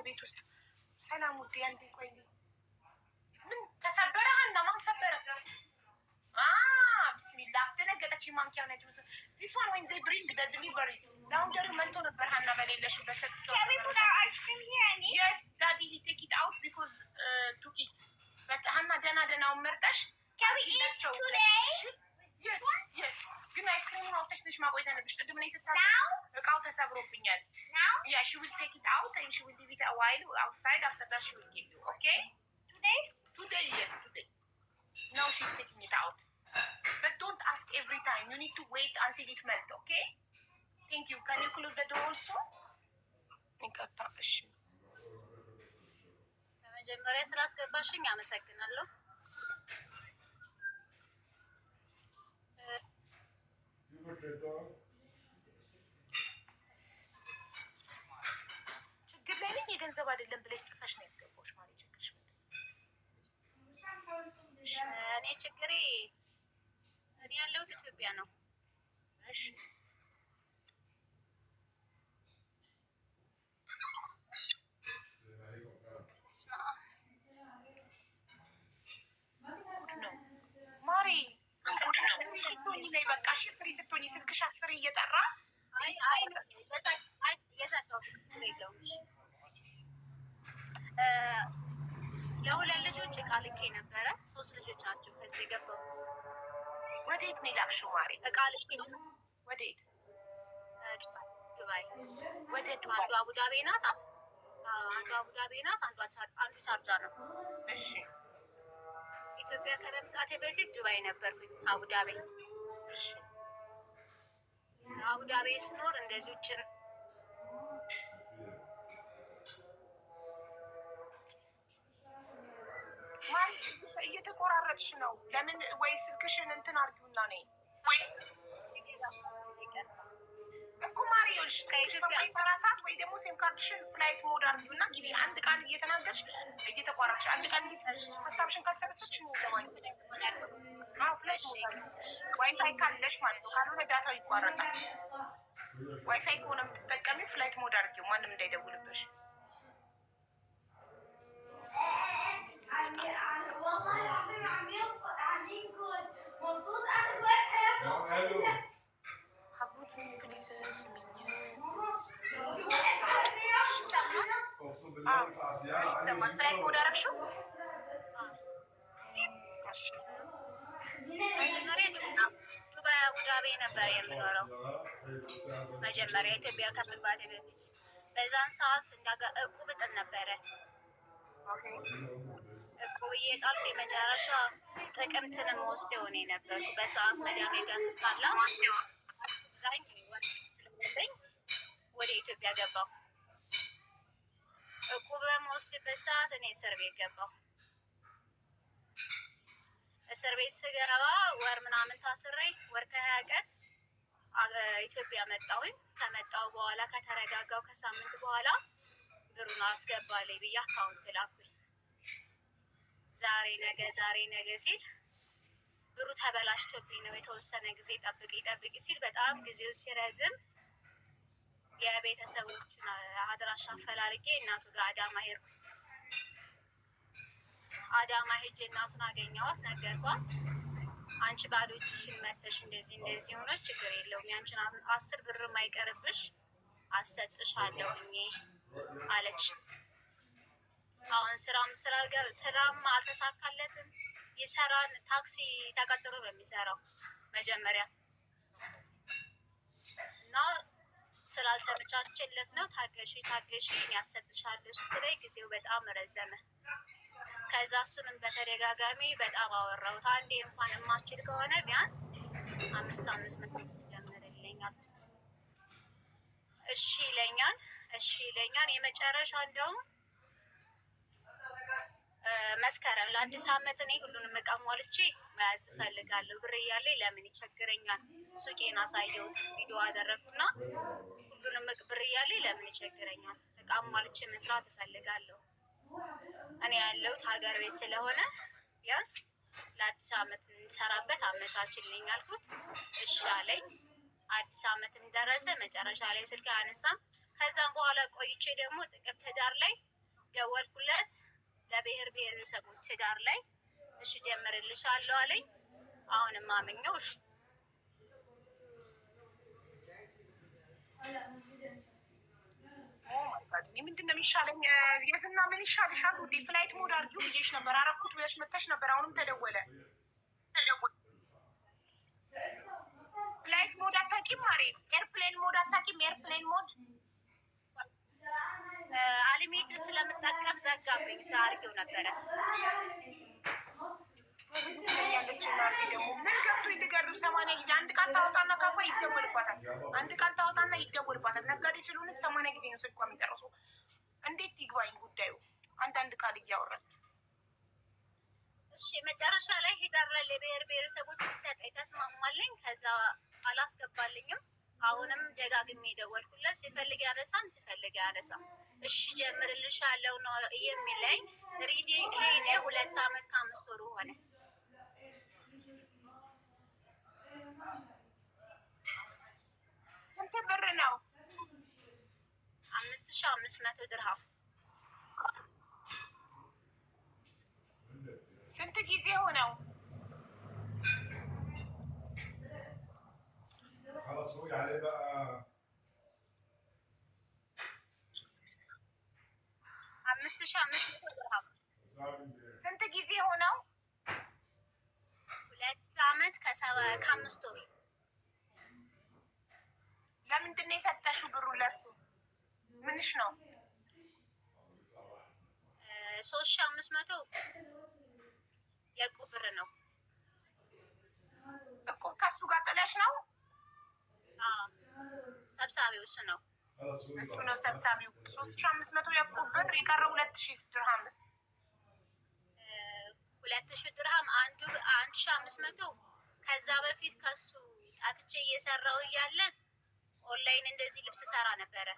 ቤት ውስጥ ሰላም ውድ ያንዴ ቆይ ምን ተሰበረ? ሀና ማን ሰበረ? ብስሚላ አስደነገጠች። ማንኪያ ነች ዚስ ዋን ወይን ዘይ ብሪንግ ደ ዲሊቨሪ ላውንደሪ መልቶ ነበር። ሀና በሌለሽበት ሰጥቼው yes daddy he take it out because to eat but ሀና ደናውን መርጠሽ ካቢላቸው yes ግን አይስክሪሙን አውጥተሽ ትንሽ ማቆየት አለብሽ። ቅድም ነኝ ስታል እቃው ተሰብሮብኛል። yeah she will take it out and she will leave it a while outside after that she will give you okay today yes today now she's taking it out but don't ask every time you need to wait until it melt okay thank you can you close the door also እሺ በመጀመሪያ ስላስገባሽኝ አመሰግናለሁ። ችግር ላይ ነኝ የገንዘብ አይደለም ብለሽ ጽፈሽ ነው ያስገባሽ ማለት ችግርሽ እኔ ችግሬ እኔ ያለሁት ኢትዮጵያ ነው። እሺ ነው ማሪ ስትሆኚ ላይ በቃ እሺ፣ ፍሪ ስትሆኚ ስልክሽ 10 እየጠራ ለሁለት ልጆች እቃ ልኬ ነበረ። 3 ልጆች ናቸው ከዚህ የገባሁት። ወዴት ነው የላክሽው ማሪ? እቃ ልኬ ወዴት? ዱባይ። ወደ ዱባይ። አንዷ አቡዳቢ ናት፣ አንዷ አቡዳቢ ናት፣ አንዱ ቻርጃ ነው። እሺ ኢትዮጵያ ከመምጣቴ በፊት ዱባይ ነበርኩኝ፣ አቡዳቢ። እሺ አቡዳቢ ስኖር እንደዚህ ውጭ እየተቆራረጥሽ ነው። ለምን? ወይ ስልክሽን እንትን አድርጊውና ነይ ወይ እኮ ማሪ ይኸውልሽ፣ ከኢትዮጵያ ሰዓት ወይ ደግሞ ሴም ካርድሽን ፍላይት ሞድ አድርጊውና ግቢ። አንድ ቃል እየተናገርሽ እየተቋረጥሽ አንድ ቃል ሀሳብሽን ካልሰበሰብሽ ነው ማለት ነው። ፍላይት ሞድ ዋይፋይ ካለሽ ማለት ነው። ካልሆነ ዳታው ይቋረጣል። ዋይፋይ ከሆነ የምትጠቀሚው ፍላይት ሞድ አድርጊው፣ ማንም እንዳይደውልብሽ። ይሰማል። ፍላይት ሞድ አደረግሽው? ዱባይ አቡዳቢ ነበር የምኖረው መጀመሪያ ኢትዮጵያ ከመግባቴ በፊት። በዛን ሰዓት እቁብ እጥል ነበረ። እቁብ እየጣልኩ የመጨረሻ ጥቅምትን ወስደው እኔ ነበርኩ በሰዓት መዳሜ ጋር ስታላ ዛኝ ወደ ኢትዮጵያ ገባሁ። እቁብ በመወስድበት ሰዓት እኔ እስር ቤት ገባሁ። እስር ቤት ስገባ ወር ምናምን ታስሬ ወር ከ20 ቀን ኢትዮጵያ መጣሁኝ። ከመጣሁ በኋላ ከተረጋጋው ከሳምንት በኋላ ብሩን አስገባልኝ ብዬ አካውንት ላኩኝ። ዛሬ ነገ ሲል ብሩ ተበላሽቶብኝ ነው። የተወሰነ ጊዜ ጠብቂ ሲል በጣም ጊዜው ሲረዝም የቤተሰቦቹን አድራሻ አፈላልጌ እናቱ ጋር አዳማ ሄድኩ። አዳማ ሄጄ እናቱን አገኘኋት፣ ነገርኳት። አንቺ ባዶ እጅሽን መተሽ እንደዚህ ሆነች፣ ችግር የለውም ያንቺን 10 ብር ማይቀርብሽ አሰጥሻለሁኝ አለች። አሁን ስራም አልተሳካለትም። ይሰራል፣ ታክሲ ተቀጥሮ ነው የሚሰራው መጀመሪያ እና ስላልተመቻቸለት ነው። ታገሺ ያሰጥሻለሁ ስትለኝ ጊዜው በጣም ረዘመ። ከዛ እሱንም በተደጋጋሚ በጣም አወራሁት። አንዴ እንኳን የማችል ከሆነ ቢያንስ 500 ጀምርልኝ አልኩት። እሺ ይለኛል። የመጨረሻ እንደውም መስከረም ለአዲስ ዓመት እኔ ሁሉንም እቃ ሟልቼ መያዝ እፈልጋለሁ። ብር እያለኝ ለምን ይቸግረኛል? ሱቄን አሳየሁት፣ ቪዲዮ አደረግኩና ሁሉንም ብር እያለኝ ለምን ይቸግረኛል? እቃ ሟልቼ መስራት እፈልጋለሁ። እኔ ያለሁት ሀገር ቤት ስለሆነ ቢያንስ ለአዲስ ዓመት እንሰራበት አመቻችልኝ አልኩት። እሺ አለኝ። አዲስ ዓመትም ደረሰ። መጨረሻ ላይ ስልክ አነሳም። ከዛም በኋላ ቆይቼ ደግሞ ጥቅምት ህዳር ላይ ደወልኩለት። ለብሔር ብሔረሰቦች ህዳር ላይ እሺ ጀምርልሻለሁ አለኝ። አሁንም አመኘው። እሺ ምንድን ነው የሚሻለኝ? የዝና ምን ይሻልሻል ውዴ? ፍላይት ሞድ አድርጊው ብዬሽ ነበር፣ አረኩት ብለሽ መተሽ ነበር። አሁንም ተደወለ። ፍላይት ሞድ አታውቂም ማሬ? ኤርፕሌን ሞድ አታውቂም? ኤርፕሌን ሞድ አሊሜትር ስለምጠቀም ዘጋብኝ። አድርጌው ነበረ ያለች ናርዲ ደግሞ ምን ገብቶ ይደገርብ 80 ጊዜ አንድ ቃል ታወጣና ካፋ ይደወልባታል። አንድ ቃል ታወጣና ይደወልባታል። ነጋዴ ስለሆነ 80 ጊዜ ነው ስልኳ የሚጨርሰው። እንዴት ይግባኝ ጉዳዩ? አንዳንድ ቃል እያወራች እሺ። መጨረሻ ላይ ሂዳር ላይ ለብሔር ብሔረሰቦች ሊሰጠኝ ተስማማለኝ። ከዛ አላስገባልኝም። አሁንም ደጋግሜ ደወልኩለት። ሲፈልግ ያነሳን፣ ሲፈልግ ያነሳም። እሺ ጀምርልሻለሁ ነው የሚለኝ። ሪዲ ሄደ 2 ዓመት ከ5 ወሩ ሆነ። ስንት ብር ነው? 5500 ድርሃም። ስንት ጊዜ ሆነው? خلاص هو عليه بقى 5500 ድርሃም። ስንት ጊዜ ሆነው? 2 ዓመት ከ5 ወር። ለምንድን ነው የሰጠሽው ብሩ ለሱ? ምንሽ ነው? 3500 የዕቁብ ብር ነው። ዕቁብ ከሱ ጋር ጥለሽ ነው? ሰብሳቢው እሱ ነው። እሱ ነው ሰብሳቢው። 3500 የዕቁብ ብር፣ የቀረው 2000 ድርሃምስ? 2000 ድርሃም 1500። ከዛ በፊት ከሱ ጠፍቼ እየሰራው እያለ ኦንላይን እንደዚህ ልብስ ሰራ ነበረ።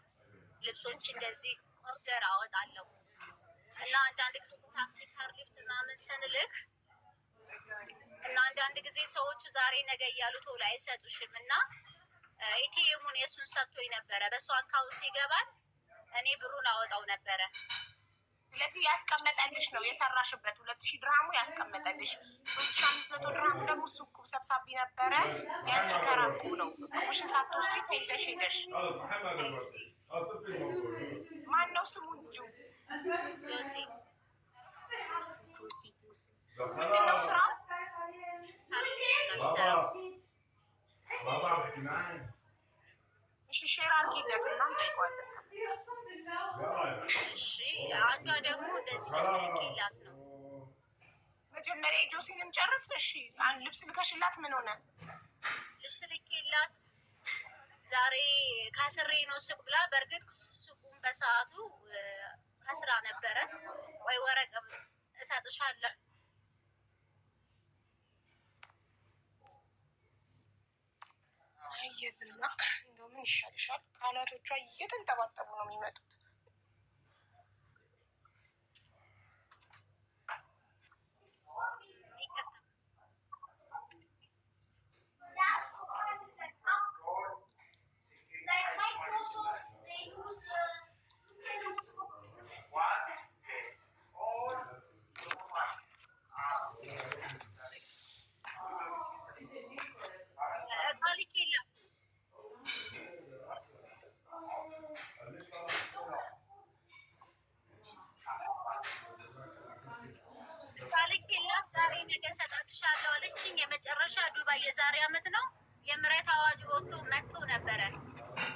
ልብሶች እንደዚህ ኦርደር አወጣለሁ እና አንዳንድ ጊዜ ታክሲ ካር ሊፍት ምናምን ስንልክ እና አንዳንድ ጊዜ ሰዎቹ ዛሬ ነገ እያሉ ቶሎ አይሰጡሽም እና ኤቲኤሙን የእሱን ሰጥቶኝ ነበረ። በእሱ አካውንት ይገባል፣ እኔ ብሩን አወጣው ነበረ። ስለዚህ ያስቀመጠልሽ ነው የሰራሽበት 2000 ድርሃሙ ያስቀመጠልሽ። 3500 ድርሃሙ ደግሞ እሱ ዕቁብ ሰብሳቢ ነበረ። ያንቺ ተራቁ ነው። ዕቁብሽን ሳትወስጂ ተይዘሽ ሄደሽ። ማን ነው ስሙ ልጁ? ምንድን ነው ስራው? እሺ ሼር አድርጊለት እና እንጠይቀዋለን። እሺ አንዷ ደግሞ እንደዚህ ተሰልኬላት ነው። መጀመሪያ የጆሲን እንጨርስ። እሺ ልብስ ልከሽላት ምን ሆነ? ልብስ ልኬላት ዛሬ ካስሬ ነው ሱቅ ብላ፣ በእርግጥ ሱቁን በሰዓቱ ከስራ ነበረ። ወይ ወረቀት እሰጥሻለሁ የዝና እንደው ምን ይሻልሻል? ቃላቶቿ እየተንጠባጠቡ ነው የሚመጡት። የመጨረሻ ዱባይ የዛሬ አመት ነው የምረት አዋጅ ወጥቶ መጥቶ ነበረ።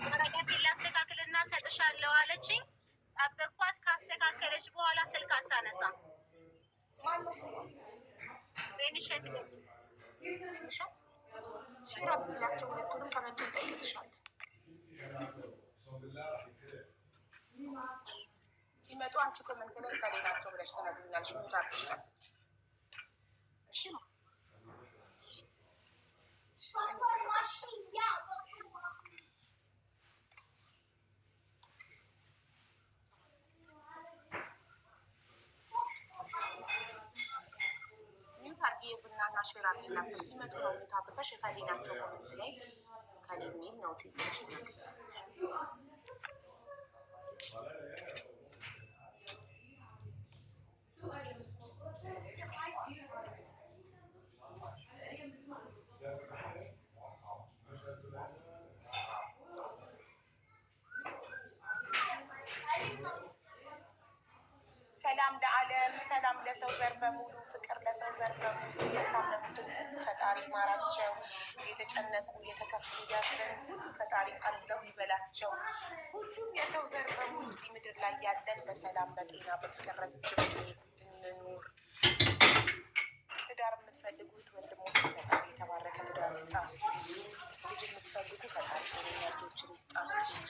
ወረቀት ላስተካክልና ሰጥሻለሁ አለችኝ። ጠበቅኳት። ካስተካከለች በኋላ ስልክ አታነሳም። ሬንሸት ሽራብ ቢላቸው ሁለቱንም ከመቶ እንጠይቅልሻለን። ሲመጡ አንቺ ኮመንት ላይ ከሌላቸው ብለሽ ተነግኛለሽ። ሙታርች እሺ ቡናና ሼር አድርጊላቸው። ሲመጡ ነው ታፍተሽ ከሌላቸው ኮመንት ላይ ከሌሚል ነው ትንሽ ሰላም ለዓለም፣ ሰላም ለሰው ዘር በሙሉ፣ ፍቅር ለሰው ዘር በሙሉ። የታመሙትን ሁሉ ፈጣሪ ማራቸው፣ የተጨነቁ የተከፉ ያለን ሁሉ ፈጣሪ አለሁ ይበላቸው። ሁሉም የሰው ዘር በሙሉ እዚህ ምድር ላይ ያለን በሰላም በጤና በፍቅር ረጅም እንኑር። ትዳር የምትፈልጉት ወንድሞች ፈጣሪ የተባረከ ትዳር ይስጣችሁ። ልጅ የምትፈልጉ ፈጣሪ ጤነኛ ልጆችን ይስጣችሁ።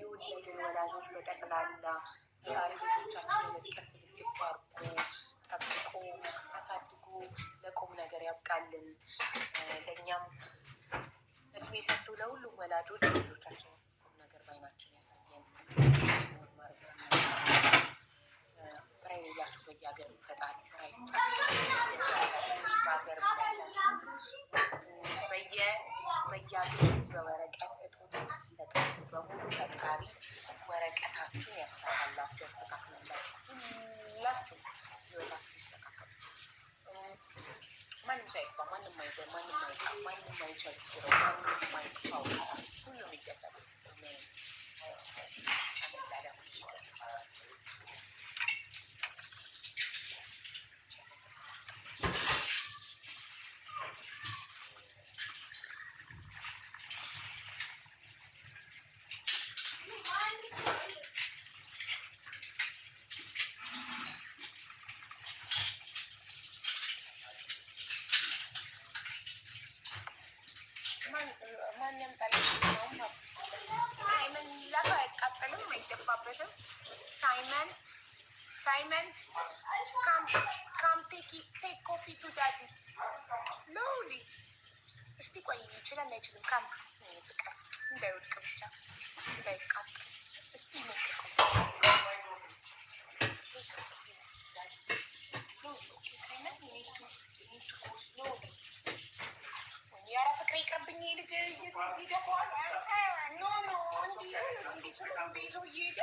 የወለድን ወላጆች በጠቅላላ ፈጣሪ ልጆቻችንን እቅፍ ድግፍ አድርጎ ጠብቆ አሳድጎ ለቁም ነገር ያብቃልን። ለእኛም እድሜ ሰጥቶ ለሁሉም ወላጆች ልጆቻችንን ቁም ነገር ባይናችን ያሳየን። ማድረግ ስራ የሌላችሁ በየሀገሩ ፈጣሪ ስራ ይስጣችሁ። በሀገር በየአገሩ በወረቀት እጦት የሚሰጠው በሙሉ ፈጣሪ ወረቀታችሁን ያሳካላችሁ፣ ያስተካክላላችሁ። ሁላችሁ ህይወታችሁ ይስተካከል። ማንም ሰው አይግባ፣ ማንም አይዘን፣ ማንም አይጣ፣ ማንም አይቸግረው፣ ማንም አይጥፋው፣ ሁሉም ይደሰት። ማንም ሳይመን ላቱ አይቃጠልም፣ አይደፋበትም። ሳይመን ካም ቴክ ኮፊ ቱ ዳዲ ሎሊ። እስቲ ቆይ ይችላል አይችልም? ካም ፍቅር እንዳይወድቅ ብቻ እንዳይቃጠል። እስቲ ያረ ፍቅር ይቅርብኝ። ልጅ ይደፋዋል። ኖ እንዴት ይዞ እየሄደ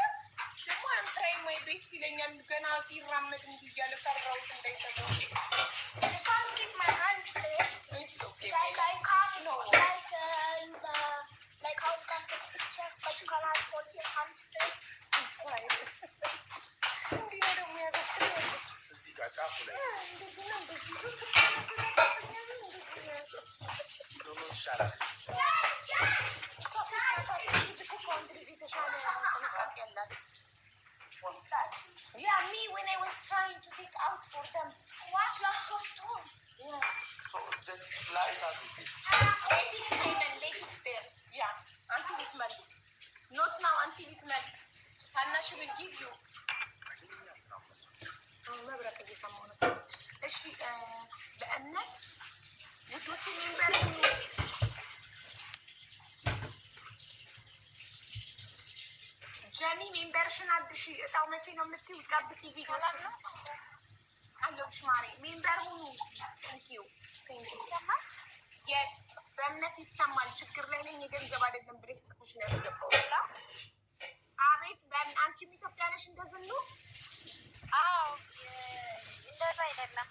ደግሞ አምትራይ ማይ ቤስት ይለኛል። ገና ሲራመድ እንዲ እያለ ፈራሁት እንዳይሰራው። Yeah, me when I was trying to take out for them. What? You are so strong. Yeah. So just fly it out with this. Let it Simon, let it there. Yeah, until it melts. Not now, until it melts. Hannah, she will give you. መብረቅ እየሰማሁ ነው። እሺ በእምነት ውዶች ሚንበር ጀሚ ሜምበርሽን አድሽ። እጣው መቼ ነው የምትይው? ጠብቂ። ቪዲዮ አለሁሽ ማሬ። ሜምበር ሁኑ። ቴንኪዩ የስ በእምነት ይሰማል። ችግር ላይ ነኝ የገንዘብ አይደለም ብለሽ ጽፎች ነው ያስገባው። አቤት አንቺም ኢትዮጵያ ነሽ እንደዝኑ? አዎ እንደዛ አይደለም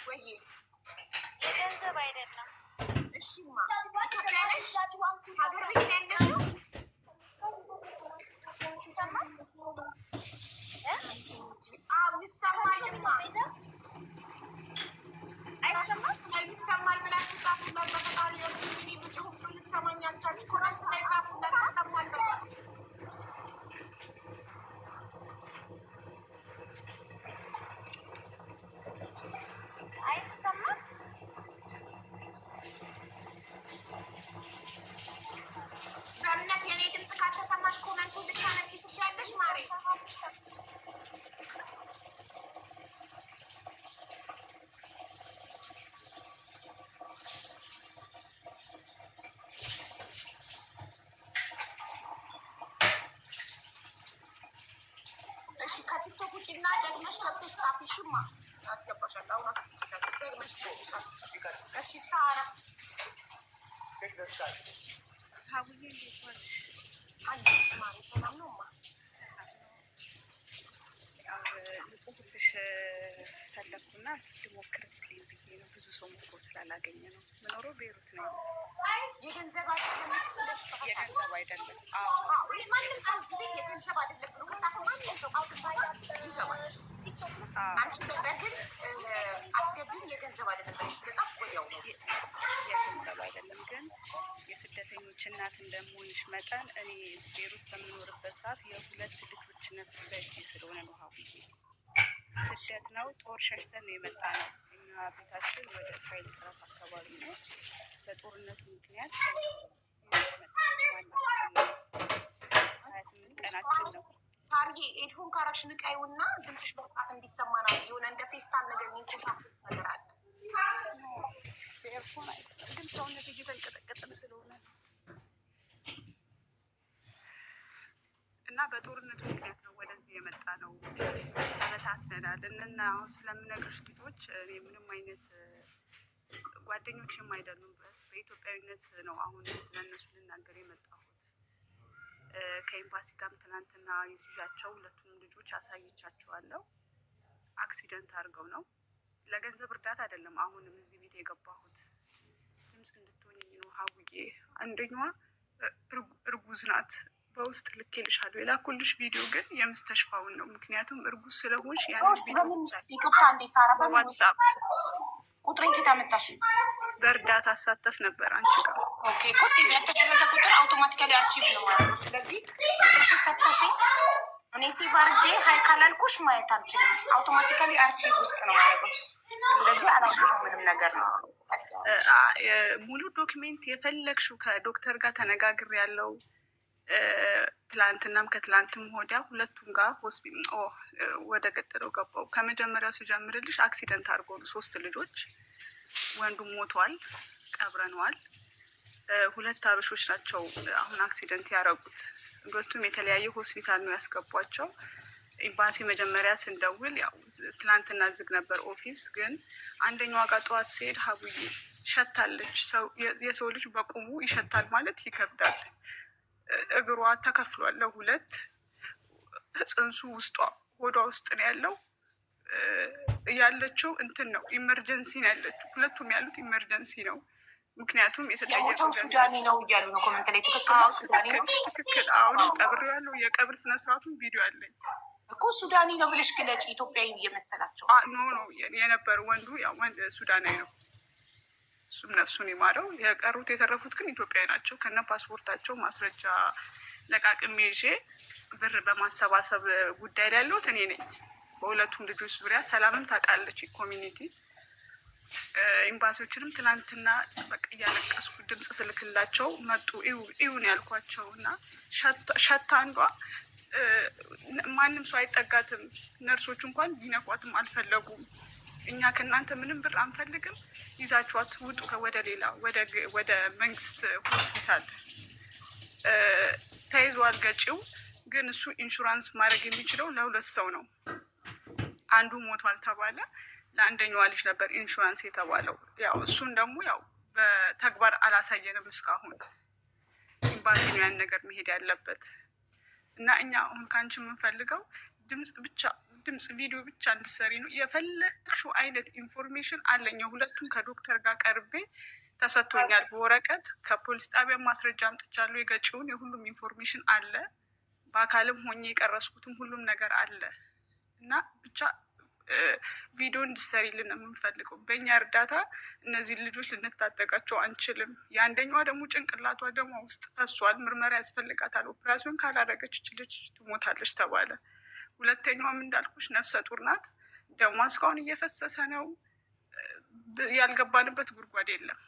ወይ የገንዘብ አይደለም። እሺማ ኢትዮጵያ ነሽ? ሀገር ቤት ያለሽው? ይሰማል? አዎ ይሰማልማ። አይሰማም? ይሰማል ብላችሁ ጻፉላት። በፈጣሪ የሚ ብጭ ሁሉ ልትሰማኝ አልቻልሽ። ኮራስ ላይ ጻፉላት። ተሰማለሁ አይሰማም? በእምነት የኔ ድምፅ ካልተሰማሽ ኮመንቱ ልታነቂ ትችያለሽ ማሬ። እሺ ከቲክቶክ ውጪና ደግመሽ ከብቶች ጻፊ። ሽማ አስገባሻለሁ። አሁን አስገባሻለሁ። ደግመሽ እሺ ሳራ ሀቡዬ እንዴት ሆነሽ? አለሽ ማሬ ሰላም ነው ማ? ያው ልጽፍልሽ ፈለኩና ልሞክርልኝ ብዬ ነው። ብዙ ሰው ሞክሮ ስላላገኘ ነው። የምኖረው ቤይሩት ነው። የገንዘብ አይደለም ብለሽ የገንዘብ አይደለም። ማንም ሰው ስ የገንዘብ አይደለም ብሎ ከጻፈ ማንም ሰው አንቺ በግልጽ አስገቢኝ የገንዘብ አይደለም ብለሽ ስለጻፍ ወዲያው ነው። የገንዘብ አይደለም ግን የስደተኞች እናት እንደመሆንሽ መጠን እኔ ቤይሩት በምኖርበት ሰዓት የሁለት ልጆች ነፍስ በእጅ ስለሆነ ነው። ሀቡዬ ስደት ነው። ጦር ሸሽተን ነው የመጣ ነው። እኛ ቤታችን ወደ እስራኤል ጥራት አካባቢ ነው። በጦርነቱ ምክንያት 28 ቀናችን ነው። ታርጌ ኤድፎን ካራክሽ ንቃዩና ድምፅሽ በጣት እንዲሰማ ነው። የሆነ እንደ ፌስታን ነገር ሚንኮሻ ነገር አለ። በኤርፎን አይደለም ግን ሰውነት እየተንቀጠቀጠን ስለሆነ እና በጦርነቱ ምክንያት ነው ወደዚህ የመጣ ነው። ተበታትነናል እና አሁን ስለምነግርሽ ልጆች እኔ ምንም አይነት ጓደኞችም አይደሉም። በኢትዮጵያዊነት ነው አሁን ስለነሱ ልናገር የመጣሁት። ከኤምባሲ ጋርም ትናንትና ይዣቸው ሁለቱንም ልጆች አሳይቻቸዋለሁ። አክሲደንት አድርገው ነው፣ ለገንዘብ እርዳታ አይደለም። አሁንም እዚህ ቤት የገባሁት ድምፅ እንድትሆኝኝ ነው። ሀቡዬ አንደኛዋ እርጉዝ ናት። በውስጥ ልኬልሻለሁ። የላኩልሽ ቪዲዮ ግን የምስተሽፋውን ነው። ምክንያቱም እርጉዝ ስለሆንሽ ይቅርታ እንዴ ሳራ በዋትሳፕ ቁጥሬን ኬታ መጣሽ? በእርዳታ አሳተፍ ነበር አንቺ ጋር። ኦኬ እኮ ሴቭ ያልተደረገ ቁጥር አውቶማቲካሊ አርቺቭ ነው ማለት ነው። ስለዚህ ቁጥርሽ ሰጥተሽ እኔ ሴቭ አድርጌ ሀይ ካላልኩሽ ማየት አልችልም። አውቶማቲካሊ አርቺቭ ውስጥ ነው ያደረጉት። ስለዚህ አላየሁም ምንም ነገር ነው። ሙሉ ዶክሜንት የፈለግሽው ከዶክተር ጋር ተነጋግር ያለው ትላንትናም ከትላንትም ወዲያ ሁለቱም ጋር ወደ ቀጠለው ገባው። ከመጀመሪያው ስጀምርልሽ አክሲደንት አድርጎ 3 ልጆች፣ ወንዱም ሞቷል፣ ቀብረነዋል። 2 አበሾች ናቸው አሁን አክሲደንት ያደረጉት። ሁለቱም የተለያየ ሆስፒታል ነው ያስገቧቸው። ኤምባሲ መጀመሪያ ስንደውል ያው ትላንትና ዝግ ነበር ኦፊስ። ግን አንደኛዋ ጋር ጠዋት ሲሄድ ሀቡዬ ሸታለች። የሰው ልጅ በቁሙ ይሸታል ማለት ይከብዳል። እግሯ ተከፍሏል ለ2። ጽንሱ ውስጧ ሆዷ ውስጥ ነው ያለው። ያለችው እንትን ነው ኢመርጀንሲ ነው ያለችው። ሁለቱም ያሉት ኢመርጀንሲ ነው። ምክንያቱም የተጠየቀው ሱዳኒ ነው እያሉ ነው ኮሜንት ላይ። ትክክል። አሁን ቀብሬው ያለው የቀብር ስነስርዓቱን ቪዲዮ አለኝ እኮ። ሱዳኒ ነው ብለሽ ግለጭ። ኢትዮጵያዊ እየመሰላቸው ኖ የነበረ ወንዱ ያው ሱዳናዊ ነው። እሱም ነፍሱን ይማረው። የቀሩት የተረፉት ግን ኢትዮጵያዊ ናቸው። ከነ ፓስፖርታቸው ማስረጃ ለቃቅሜ ይዤ ብር በማሰባሰብ ጉዳይ ላይ ያለሁት እኔ ነኝ። በሁለቱም ልጆች ዙሪያ ሰላምም ታውቃለች ኮሚኒቲ። ኤምባሲዎችንም ትናንትና በቃ እያለቀስኩ ድምፅ ስልክላቸው መጡ። ይሁን ያልኳቸው እና ሸታ አንዷ ማንም ሰው አይጠጋትም። ነርሶቹ እንኳን ሊነኳትም አልፈለጉም። እኛ ከእናንተ ምንም ብር አንፈልግም፣ ይዛችኋት ውጡ ወደ ሌላ ወደ መንግስት ሆስፒታል። ተይዟል ገጪው፣ ግን እሱ ኢንሹራንስ ማድረግ የሚችለው ለ2 ሰው ነው። አንዱ ሞቷል ተባለ። ለአንደኛዋ ልጅ ነበር ኢንሹራንስ የተባለው። ያው እሱን ደግሞ ያው በተግባር አላሳየንም እስካሁን። ኤምባሲ ነው ያን ነገር መሄድ ያለበት እና እኛ አሁን ከአንቺ የምንፈልገው ድምፅ ቪዲዮ ብቻ እንድትሰሪ ነው። የፈለግሽው አይነት ኢንፎርሜሽን አለኝ። ሁለቱም ከዶክተር ጋር ቀርቤ ተሰጥቶኛል በወረቀት። ከፖሊስ ጣቢያ ማስረጃ አምጥቻለሁ። የገጪውን የሁሉም ኢንፎርሜሽን አለ። በአካልም ሆኜ የቀረስኩትም ሁሉም ነገር አለ እና ብቻ ቪዲዮ እንድትሰሪልን ነው የምንፈልገው። በእኛ እርዳታ እነዚህ ልጆች ልንታጠቃቸው አንችልም። የአንደኛዋ ደግሞ ጭንቅላቷ ደግሞ ውስጥ ፈሷል። ምርመራ ያስፈልጋታል። ኦፕራሲዮን ካላደረገች ልጅ ትሞታለች ተባለ። ሁለተኛዋም እንዳልኩሽ ነፍሰ ጡር ናት። ደሟ እስካሁን እየፈሰሰ ነው። ያልገባንበት ጉድጓድ የለም።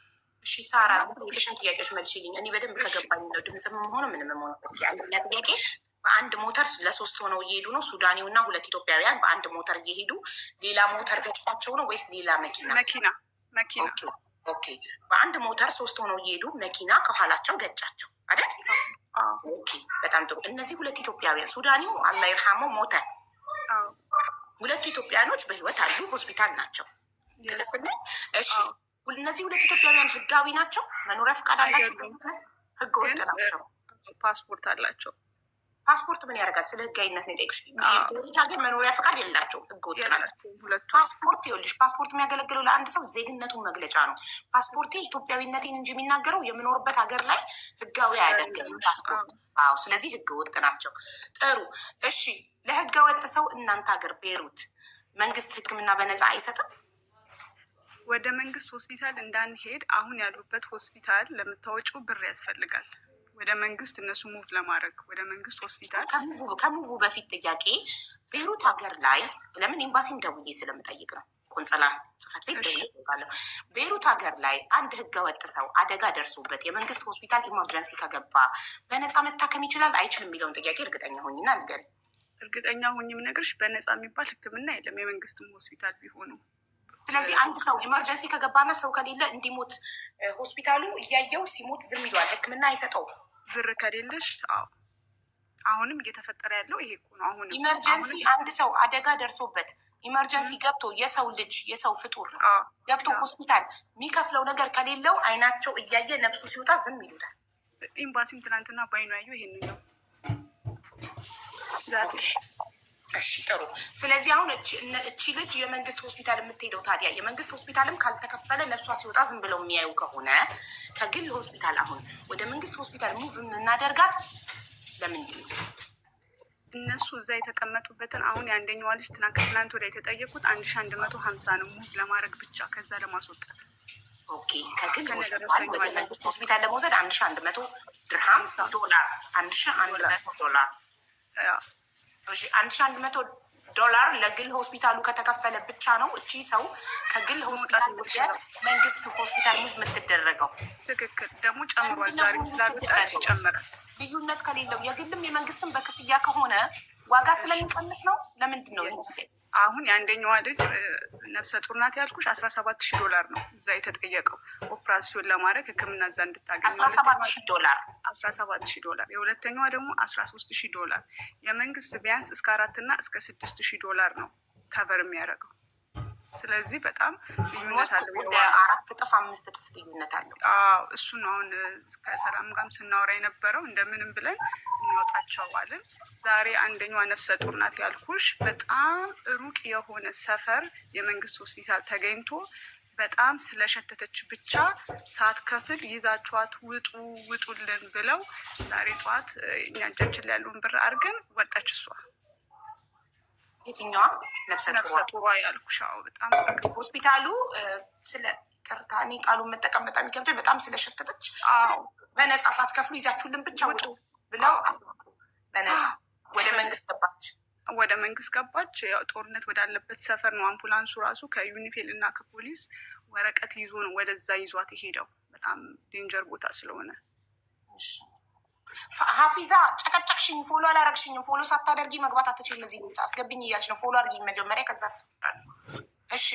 እሺ ሳራ፣ የሽን ጥያቄዎች መልሽልኝ። እኔ በደንብ ከገባኝ ነው ድምፅም ሆነ ምንም ሆነ ያለኛ ጥያቄ። በአንድ ሞተር ለ3 ሆነው እየሄዱ ነው። ሱዳኒው እና 2 ኢትዮጵያውያን በአንድ ሞተር እየሄዱ ሌላ ሞተር ገጭቷቸው ነው ወይስ ሌላ መኪና? ኦኬ። በአንድ ሞተር 3 ሆነው እየሄዱ መኪና ከኋላቸው ገጫቸው አይደል? ኦኬ፣ በጣም ጥሩ። እነዚህ 2 ኢትዮጵያውያን ሱዳኒው አላህ ይርሐመው ሞተ። 2 ኢትዮጵያኖች በህይወት አሉ፣ ሆስፒታል ናቸው። እሺ፣ እነዚህ 2 ኢትዮጵያውያን ህጋዊ ናቸው? መኖሪያ ፈቃድ አላቸው? ህገ ወጥ ናቸው? ፓስፖርት አላቸው? ፓስፖርት ምን ያደርጋል? ስለ ህጋዊነት ነው የጠየቅሽ። ሀገር መኖሪያ ፈቃድ የላቸውም፣ ህገወጥ ናቸው። ፓስፖርት ይኸውልሽ፣ ፓስፖርት የሚያገለግለው ለአንድ ሰው ዜግነቱን መግለጫ ነው። ፓስፖርቴ ኢትዮጵያዊነቴን እንጂ የሚናገረው የምኖርበት ሀገር ላይ ህጋዊ አያደርግም ፓስፖርት። አዎ፣ ስለዚህ ህገወጥ ናቸው። ጥሩ። እሺ፣ ለህገወጥ ሰው እናንተ ሀገር ቤሩት መንግስት ህክምና በነፃ አይሰጥም? ወደ መንግስት ሆስፒታል እንዳንሄድ አሁን ያሉበት ሆስፒታል ለምታወጪው ብር ያስፈልጋል። ወደ መንግስት እነሱ ሙቭ ለማድረግ ወደ መንግስት ሆስፒታል ከሙቭ በፊት ጥያቄ ቤሩት ሀገር ላይ ለምን ኤምባሲም ደውዬ ስለምጠይቅ ነው። ቆንጸላ ጽሕፈት ቤት ደውዬ ቤሩት ሀገር ላይ አንድ ህገወጥ ሰው አደጋ ደርሶበት የመንግስት ሆስፒታል ኢመርጀንሲ ከገባ በነፃ መታከም ይችላል አይችልም የሚለውን ጥያቄ እርግጠኛ ሆኝና ንገር። እርግጠኛ ሆኝ የምነግርሽ በነፃ የሚባል ህክምና የለም የመንግስትም ሆስፒታል ቢሆኑ። ስለዚህ አንድ ሰው ኢመርጀንሲ ከገባና ሰው ከሌለ እንዲሞት ሆስፒታሉ እያየው ሲሞት ዝም ይሏል፣ ህክምና አይሰጠውም። ብር ከሌለሽ አሁንም እየተፈጠረ ያለው ይሄ እኮ ነው። አሁንም ኢመርጀንሲ አንድ ሰው አደጋ ደርሶበት ኢመርጀንሲ ገብቶ የሰው ፍጡር ገብቶ ሆስፒታል የሚከፍለው ነገር ከሌለው አይናቸው እያየ ነብሱ ሲወጣ ዝም ይሉታል። ኤምባሲም ትናንትና ባይኑ ያየው ይሄንን ነው። እሺ ጥሩ። ስለዚህ አሁን እቺ ልጅ የመንግስት ሆስፒታል የምትሄደው ታዲያ የመንግስት ሆስፒታልም ካልተከፈለ ነፍሷ ሲወጣ ዝም ብለው የሚያዩ ከሆነ ከግል ሆስፒታል አሁን ወደ መንግስት ሆስፒታል ሙቭ የምናደርጋት ለምንድን ነው? እነሱ እዛ የተቀመጡበትን አሁን የአንደኛዋ ልጅ ከትናንት ወዲያ የተጠየቁት 1150 ነው ሙቭ ለማድረግ ብቻ ከዛ ለማስወጣት። ኦኬ ከግል ሆስፒታል ወደ መንግስት ሆስፒታል ለመውሰድ 1100 ድርሃም $1100 እሺ 1100 ዶላር ለግል ሆስፒታሉ ከተከፈለ ብቻ ነው እቺ ሰው ከግል ሆስፒታል ወደ መንግስት ሆስፒታል ሙቭ የምትደረገው። ትክክል። ደግሞ ጨምሯል። ዛሬም ስላልወጣ ይጨምራል። ልዩነት ከሌለው የግልም የመንግስትም በክፍያ ከሆነ ዋጋ ስለሚቀንስ ነው። ለምንድን ነው አሁን የአንደኛዋ ልጅ ነፍሰ ጡር ናት ያልኩሽ $17,000 ነው እዛ የተጠየቀው ኦፕራሲዮን ለማድረግ ሕክምና እዛ እንድታገኝ $17,000። የሁለተኛዋ ደግሞ $13,000። የመንግስት ቢያንስ እስከ 4 እና እስከ $6,000 ነው ከቨር የሚያደርገው። ስለዚህ በጣም ልዩነት አለው። 4 እጥፍ 5 እጥፍ ልዩነት አለው። እሱን አሁን ከሰላም ጋርም ስናወራ የነበረው እንደምንም ብለን እናወጣቸዋለን። ዛሬ አንደኛዋ ነፍሰ ጡር ናት ያልኩሽ በጣም ሩቅ የሆነ ሰፈር የመንግስት ሆስፒታል ተገኝቶ በጣም ስለሸተተች ብቻ ሳትከፍል ይዛችኋት ውጡልን ብለው ዛሬ ጠዋት እኛ እጃችን ላይ ያለውን ብር አድርገን ወጣች እሷ። የትኛዋ ነፍሰ ጡሯ ያልኩሽ? በጣም ሆስፒታሉ ስለ ቅርታ እኔ ቃሉን መጠቀም በጣም ይከብዳል። በጣም ስለሸተተች በነፃ ሳትከፍሉ ይዛችሁልን ብቻ ውጡ ብለው በነፃ ወደ መንግስት ገባች። ያው ጦርነት ወዳለበት ሰፈር ነው አምቡላንሱ ራሱ ከዩኒፌል እና ከፖሊስ ወረቀት ይዞ ነው ወደዛ ይዟት የሄደው። በጣም ዴንጀር ቦታ ስለሆነ። ሀፊዛ ጨቀጨቅሽኝ፣ ፎሎ አላረግሽኝም። ፎሎ ሳታደርጊ መግባት አትችይም። እዚህ ቤት አስገብኝ እያልሽ ነው። ፎሎ አድርጊኝ መጀመሪያ፣ ከዛ እሺ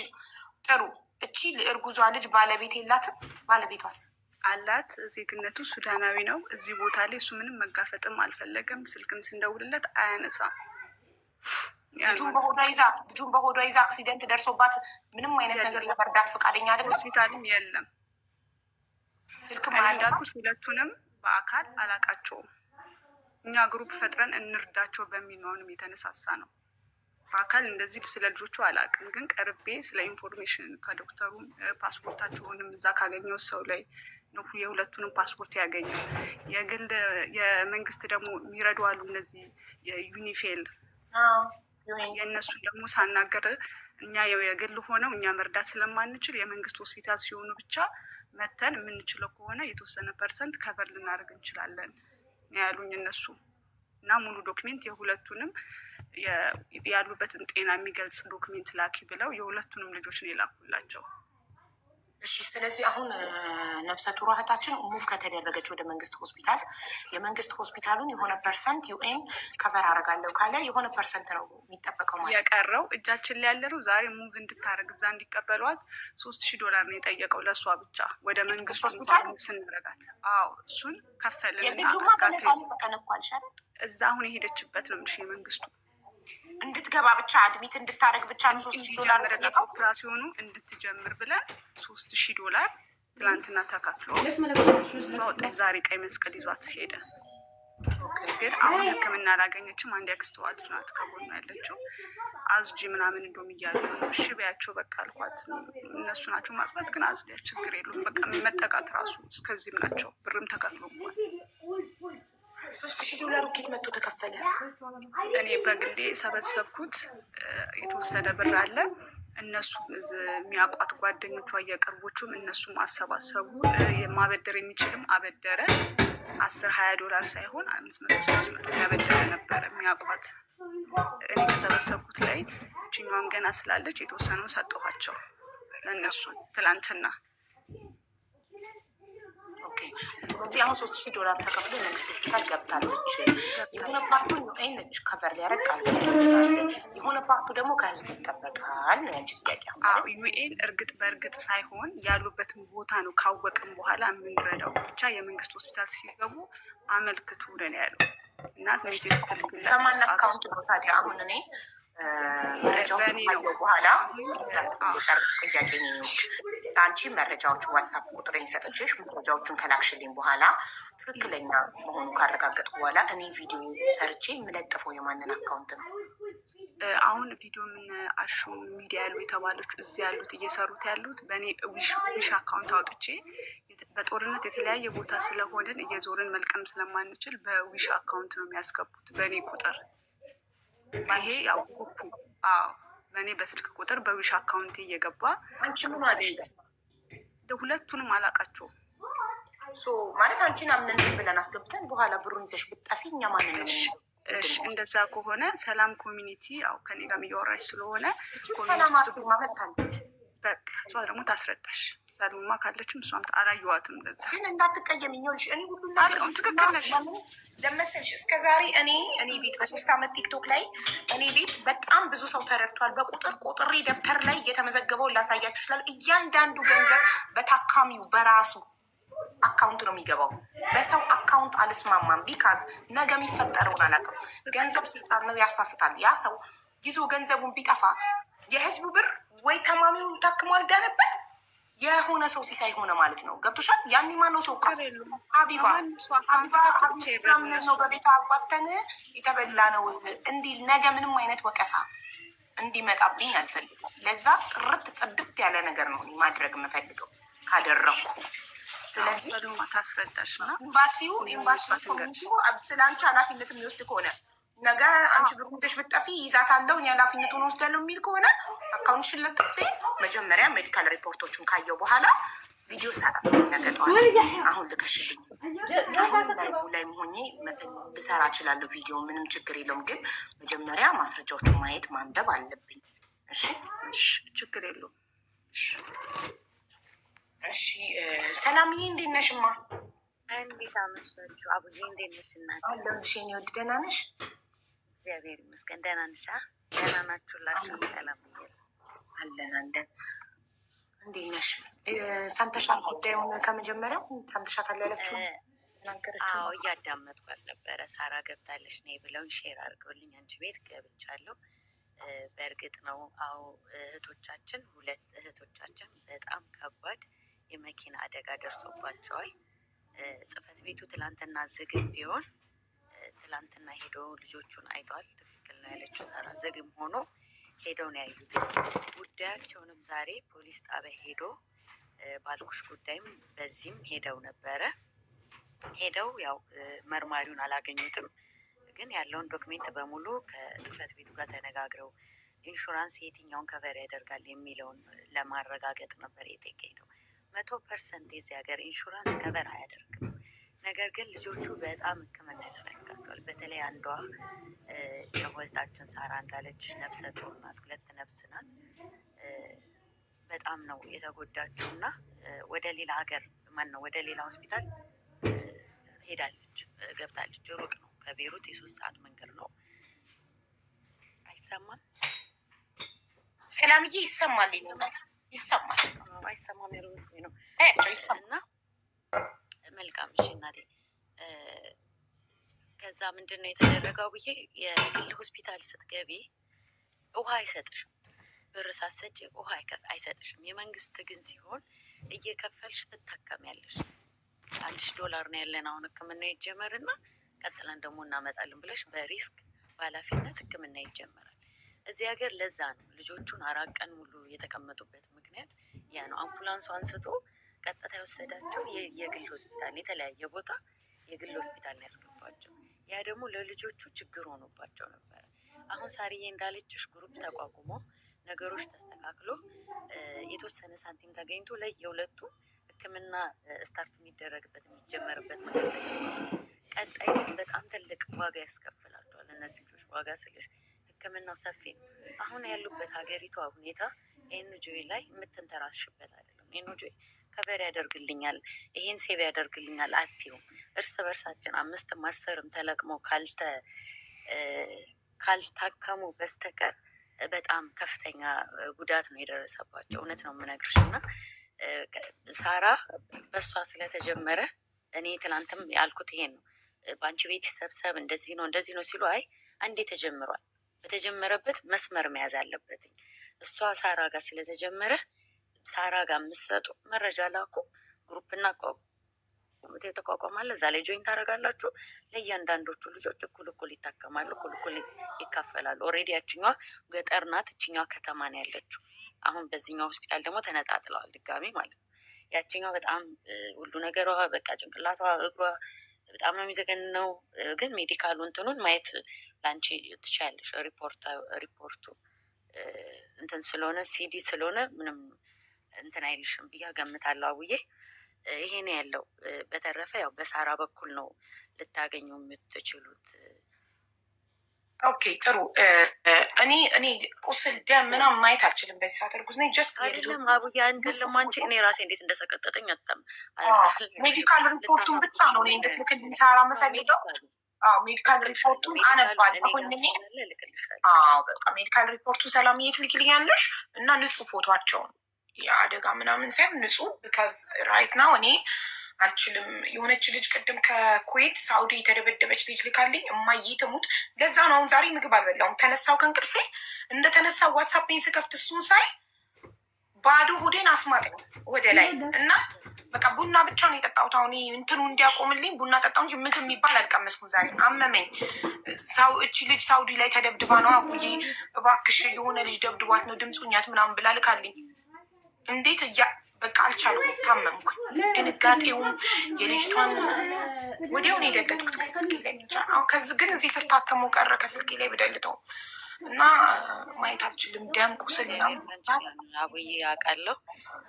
ጥሩ። እቺ እርጉዟ ልጅ ባለቤት የላትም? ባለቤቷስ አላት። ዜግነቱ ሱዳናዊ ነው። እዚህ ቦታ ላይ እሱ ምንም መጋፈጥም አልፈለገም። ስልክም ስንደውልለት አያነሳም። ልጁን በሆዷ ይዛ አክሲደንት ደርሶባት ምንም አይነት ነገር ለመርዳት ፈቃደኛ አይደለም። ሆስፒታልም የለም። ስልክ እንዳልኩሽ ሁለቱንም በአካል አላቃቸውም። እኛ ግሩፕ ፈጥረን እንርዳቸው በሚል ነውንም የተነሳሳ ነው። በአካል እንደዚህ ስለ ልጆቹ አላውቅም፣ ግን ቀርቤ ስለ ኢንፎርሜሽን ከዶክተሩም ፓስፖርታቸውንም እዛ ካገኘው ሰው ላይ ነው የሁለቱንም ፓስፖርት ያገኘው። የግል የመንግስት ደግሞ የሚረዱ አሉ እነዚህ የዩኒፌል የእነሱን ደግሞ ሳናገር እኛ የግል ሆነው እኛ መርዳት ስለማንችል የመንግስት ሆስፒታል ሲሆኑ ብቻ መተን የምንችለው ከሆነ የተወሰነ % ከበር ልናደርግ እንችላለን ያሉኝ እነሱ እና ሙሉ ዶክሜንት የሁለቱንም ያሉበትን ጤና የሚገልጽ ዶክሜንት ላኪ ብለው የሁለቱንም ልጆች ነው የላኩላቸው። እሺ ስለዚህ አሁን ነፍሰ ጡር እህታችን ሙቭ ከተደረገች ወደ መንግስት ሆስፒታል የመንግስት ሆስፒታሉን የሆነ % ዩኤን ከበር አደርጋለሁ ካለ የሆነ % ነው የሚጠበቀው ማለት የቀረው እጃችን ላይ ያለ ነው። ዛሬ ሙቭ እንድታደርግ እዛ እንዲቀበሏት $3,000 ነው የጠየቀው ለእሷ ብቻ ወደ መንግስት ሆስፒታል ስንረጋት። እሱን ከፈልን እዛ አሁን የሄደችበት ነው ምሽ የመንግስቱ እንድትገባ ብቻ አድሚት እንድታደርግ ብቻ ነው $3,000 ኦፕራሲዮኑ እንድትጀምር ብለን $3,000 ትላንትና ተከፍሎ ወጣች። ዛሬ ቀይ መስቀል ይዟት ሄደ። ግን አሁን ሕክምና አላገኘችም። አንድ ያክስትዋ ልጅ ናት ከጎኗ ያለችው። አዝጂ ምናምን እንደውም እያሉ ነው። እሺ በያቸው በቃ አልኳት። እነሱ ናቸው ማጽባት፣ ግን አዝዲያ ችግር የለውም በቃ መጠቃት ራሱ እስከዚህም ናቸው። ብርም ተከፍሎባል። $3,000 ኬት መጥቶ ተከፈለ። እኔ በግሌ የሰበሰብኩት የተወሰደ ብር አለ። እነሱ የሚያውቋት ጓደኞቿ የቅርቦቹም እነሱም አሰባሰቡ። ማበደር የሚችልም አበደረ። $10-20 ሳይሆን $500-600 ያበደረ ነበረ የሚያውቋት። እኔ ከሰበሰብኩት ላይ እችኛዋም ገና ስላለች የተወሰነውን ሰጠኋቸው ለእነሱ ትላንትና። ኦኬ ስለዚህ አሁን $3000 ተከፍሎ መንግስት ሆስፒታል ገብታለች። የሆነ ፓርቱ ነች ከቨር ሊያደርግ ቃል የሆነ ፓርቱ ደግሞ ከህዝቡ ይጠበቃል ነው ያንቺ ጥያቄ? ዩኤን በእርግጥ ሳይሆን ያሉበትን ቦታ ነው ካወቅም በኋላ የምንረዳው። ብቻ የመንግስት ሆስፒታል ሲገቡ አመልክቱ ብለን ያለው እና ከማን አካውንት ነው ታዲያ? አሁን እኔ መረጃዎች ካየሁ በኋላ ጨርቅ ጥያቄ ኔዎች አንቺ መረጃዎቹ ዋትሳፕ ቁጥሬን ሰጥቼሽ መረጃዎቹን ከላክሽልኝ በኋላ ትክክለኛ መሆኑ ካረጋገጥኩ በኋላ እኔ ቪዲዮ ሰርቼ የምለጥፈው የማንን አካውንት ነው? አሁን ቪዲዮ ምን አሹ ሚዲያ ያሉ የተባሉት እዚህ ያሉት እየሰሩት ያሉት በእኔ ዊሽ አካውንት አውጥቼ በጦርነት የተለያየ ቦታ ስለሆንን እየዞርን መልቀም ስለማንችል በዊሽ አካውንት ነው የሚያስገቡት በእኔ ቁጥር። ይሄ ያው ጉፑ በእኔ በስልክ ቁጥር በዊሽ አካውንት እየገባ አንቺ ምን አለሽ? ሁለቱንም አላቃቸውም ማለት አንቺን አምነን ብለን አስገብተን በኋላ ብሩን ይዘሽ ብጠፊ እኛ ማንን ነው? እሺ እንደዛ ከሆነ ሰላም ኮሚኒቲ ያው ከኔ ጋር እያወራሽ ስለሆነ ሰላም አርሴማ መታለች። በቃ እሷ ደግሞ ታስረዳሽ። ሰላምማ ካለችም እሷም አላየዋትም። ለዛ ግን እንዳትቀየሚኝ ይኸውልሽ፣ እኔ ሁሉ ነገር ትክክል ነሽ ለመሰልሽ። እስከ ዛሬ እኔ ቤት በ3 ዓመት ቲክቶክ ላይ እኔ ቤት በጣም ብዙ ሰው ተረድቷል። በቁጥር ቆጥሬ ደብተር ላይ እየተመዘገበው ላሳያችሁ ይችላል። እያንዳንዱ ገንዘብ በታካሚው በራሱ አካውንት ነው የሚገባው። በሰው አካውንት አልስማማም። ቢካዝ ነገ የሚፈጠረውን አላውቅም። ገንዘብ ስልጣን ነው፣ ያሳስታል። ያ ሰው ይዞ ገንዘቡን ቢጠፋ የህዝቡ ብር ወይ ተማሚውን ታክሞ አልዳነበት የሆነ ሰው ሲሳይ ሆነ ማለት ነው። ገብቶሻል? ያኔ ማነው ተወቃ? ሀቢባ ነው በቤት አባተን የተበላ ነው እንዲል ነገ ምንም አይነት ወቀሳ እንዲመጣብኝ አልፈልግም። ለዛ ጥርት ጽድት ያለ ነገር ነው ማድረግ የምፈልገው ካደረግኩ። ስለዚህ ታስረዳሽ እና ኤምባሲው ስለ አንቺ ኃላፊነት የሚወስድ ከሆነ ነገ አንቺ ብሩን ይዘሽ ብትጠፊ ይዛታለሁ እኔ ኃላፊነቱን ወስዳለሁ የሚል ከሆነ አካውንትሽን ለጥፌ መጀመሪያ ሜዲካል ሪፖርቶቹን ካየው በኋላ ቪዲዮ ሰራ ነገ ጠዋት። አሁን ልከሽልኝ አሁን ላይ መሆኜ ልሰራ እችላለሁ ቪዲዮ፣ ምንም ችግር የለውም። ግን መጀመሪያ ማስረጃዎቹን ማየት ማንበብ አለብኝ። እሺ ችግር የለውም። እሺ ሰላምዬ እንዴት ነሽማ? እንዴት አመሻችሁ? አቡዬ እንዴት ነሽ? እናት አለሁልሽ የእኔ ውድ። ደህና ነሽ? እግዚአብሔር ይመስገን። ደህና ነሽ? ደህና ናችሁላችሁ? ሰላም አለን አለን። እንዴት ነሽ? ሰምተሻል ጉዳዩን? ከመጀመሪያው ሰምተሻታል ያለችው ናገረችው? አዎ እያዳመጥኳት ነበረ። ሳራ ገብታለች ነይ ብለውን ሼር አድርገውልኝ አንቺ ቤት ገብቻለሁ። በእርግጥ ነው አዎ እህቶቻችን፣ 2 እህቶቻችን በጣም ከባድ የመኪና አደጋ ደርሶባቸዋል። ጽሕፈት ቤቱ ትላንትና ዝግም ቢሆን ትላንትና ሄዶ ልጆቹን አይቷል። ትክክል ነው ያለችው ሳራ። ዝግም ሆኖ ሄደው ነው ያዩት። ጉዳያቸውንም ዛሬ ፖሊስ ጣቢያ ሄዶ ባልኩሽ ጉዳይም በዚህም ሄደው ነበረ። ሄደው ያው መርማሪውን አላገኙትም፣ ግን ያለውን ዶክሜንት በሙሉ ከጽሕፈት ቤቱ ጋር ተነጋግረው ኢንሹራንስ የትኛውን ከቨር ያደርጋል የሚለውን ለማረጋገጥ ነበር የተገኘው። 100% የዚህ ሀገር ኢንሹራንስ ከቨር አያደርግም። ነገር ግን ልጆቹ በጣም ሕክምና ያስፈልጋቸዋል። በተለይ አንዷ የወልታችን ሳራ እንዳለች ነፍሰ ጡር ናት፣ 2 ነፍስ ናት። በጣም ነው የተጎዳችው እና ወደ ሌላ ሀገር ወደ ሌላ ሆስፒታል ሄዳለች፣ ገብታለች። ሩቅ ነው ከቤሩት የ3 ሰዓት መንገድ ነው። አይሰማም? ሰላምዬ ይሰማል? ይሰማል? አይሰማም? የሩስ ነው ይሰማና መልካም። እሺ እናቴ፣ ከዛ ምንድን ነው የተደረገው ብዬ የግል ሆስፒታል ስትገቢ ውሃ አይሰጥሽም፣ ብር ሳትሰጪ ውሃ አይሰጥሽም። የመንግስት ግን ሲሆን እየከፈልሽ ትታከሚያለሽ። $1000 ነው ያለን አሁን ህክምና ይጀመርና ቀጥለን ደግሞ እናመጣለን ብለሽ በሪስክ በኃላፊነት ህክምና ይጀመራል እዚህ ሀገር። ለዛ ነው ልጆቹን 4 ቀን ሙሉ የተቀመጡበት ምክንያት ያ ነው። አምቡላንሱ አንስቶ ቀጥታ የወሰዳቸው የግል ሆስፒታል፣ የተለያየ ቦታ የግል ሆስፒታል ነው ያስገባቸው። ያ ደግሞ ለልጆቹ ችግር ሆኖባቸው ነበረ። አሁን ሳርዬ እንዳለችሽ ግሩፕ ተቋቁሞ ነገሮች ተስተካክሎ የተወሰነ ሳንቲም ተገኝቶ ለየሁለቱ ህክምና ስታርት የሚደረግበት የሚጀመርበት ነገር ተጀምሯል። ቀጣይ ግን በጣም ትልቅ ዋጋ ያስከፍላቸዋል እነዚህ ልጆች። ዋጋ ስልሽ ህክምናው ሰፊ ነው። አሁን ያሉበት ሀገሪቷ ሁኔታ ኤንጆይ ላይ የምትንተራሽበት አይደለም። ኤንጆይ ከበር ያደርግልኛል፣ ይሄን ሴቭ ያደርግልኛል አትይውም። እርስ በርሳችን 5ም 10ም ተለቅመው ካልታከሙ በስተቀር በጣም ከፍተኛ ጉዳት ነው የደረሰባቸው። እውነት ነው የምነግርሽ። እና ሳራ በእሷ ስለተጀመረ እኔ ትናንትም ያልኩት ይሄን ነው። በአንቺ ቤት ይሰብሰብ እንደዚህ ነው እንደዚህ ነው ሲሉ አይ አንዴ ተጀምሯል፣ በተጀመረበት መስመር መያዝ አለበትኝ። እሷ ሳራ ጋር ስለተጀመረ ሳራ ጋር የምትሰጡ መረጃ ላኩ። ግሩፕና ኮሚቴ ተቋቋማለ። እዛ ላይ ጆይን ታደርጋላችሁ። ለእያንዳንዶቹ ልጆች እኩል እኩል ይታከማሉ፣ እኩል እኩል ይካፈላሉ። ኦልሬዲ ያችኛዋ ገጠር ናት፣ እችኛዋ ከተማ ነው ያለችው። አሁን በዚህኛው ሆስፒታል ደግሞ ተነጣጥለዋል ድጋሚ ማለት ነው። ያችኛው በጣም ሁሉ ነገሯ በቃ ጭንቅላቷ፣ እግሯ በጣም ነው የሚዘገንነው። ግን ሜዲካሉ እንትኑን ማየት ለአንቺ ትችያለሽ። ሪፖርቱ እንትን ስለሆነ ሲዲ ስለሆነ ምንም እንትን አይልሽም ብዬ ገምታለሁ። አውዬ ይሄ ነው ያለው። በተረፈ ያው በሳራ በኩል ነው ልታገኙ የምትችሉት። ኦኬ ጥሩ። እኔ ቁስል ደም ምናምን ማየት አልችልም በዚህ ሰዓት። እርጉዝ ነኝ። ጀስት አይደለም አቡዬ አንድለም አንቺ እኔ ራሴ እንዴት እንደተቀጠጠኝ አጣም። ሜዲካል ሪፖርቱን ብቻ ነው እኔ እንድትልክልኝ ሳራ የምፈልገው። ሜዲካል ሪፖርቱን አነባለሁ። በቃ ሜዲካል ሪፖርቱን ሰላምዬ ትልክልኛለሽ እና ንጹህ ፎቶቸውን የአደጋ ምናምን ሳይሆን ንጹህ ቢካዝ ራይት ናው እኔ አልችልም። የሆነች ልጅ ቅድም ከኩዌት ሳውዲ የተደበደበች ልጅ ልካልኝ እማዬ ትሙት። ለዛ ነው አሁን ዛሬ ምግብ አልበላሁም። ተነሳው ከእንቅልፌ እንደተነሳው ዋትሳፕን ስከፍት እሱን ሳይ ባዶ ሆዴን አስማጠኝ ወደ ላይ እና በቃ ቡና ብቻ ነው የጠጣሁት። አሁን እንትኑ እንዲያቆምልኝ ቡና ጠጣሁ እንጂ ምግብ የሚባል አልቀመስኩም። ዛሬ አመመኝ። እቺ ልጅ ሳውዲ ላይ ተደብድባ ነው አቡዬ እባክሽ የሆነ ልጅ ደብድቧት ነው ድምፁኛት ምናምን ብላ ልካልኝ። እንዴት በቃ አልቻልኩም፣ ታመምኩኝ። ድንጋጤውም የልጅቷን ወዲያውን የደለትኩት ከስልኬ ላይ ብቻ። ከዚህ ግን እዚህ ስር ታተሞ ቀረ ከስልኬ ላይ ብደልተው እና ማየት አልችልም። ደም ቁስል አብዬ ያውቃለሁ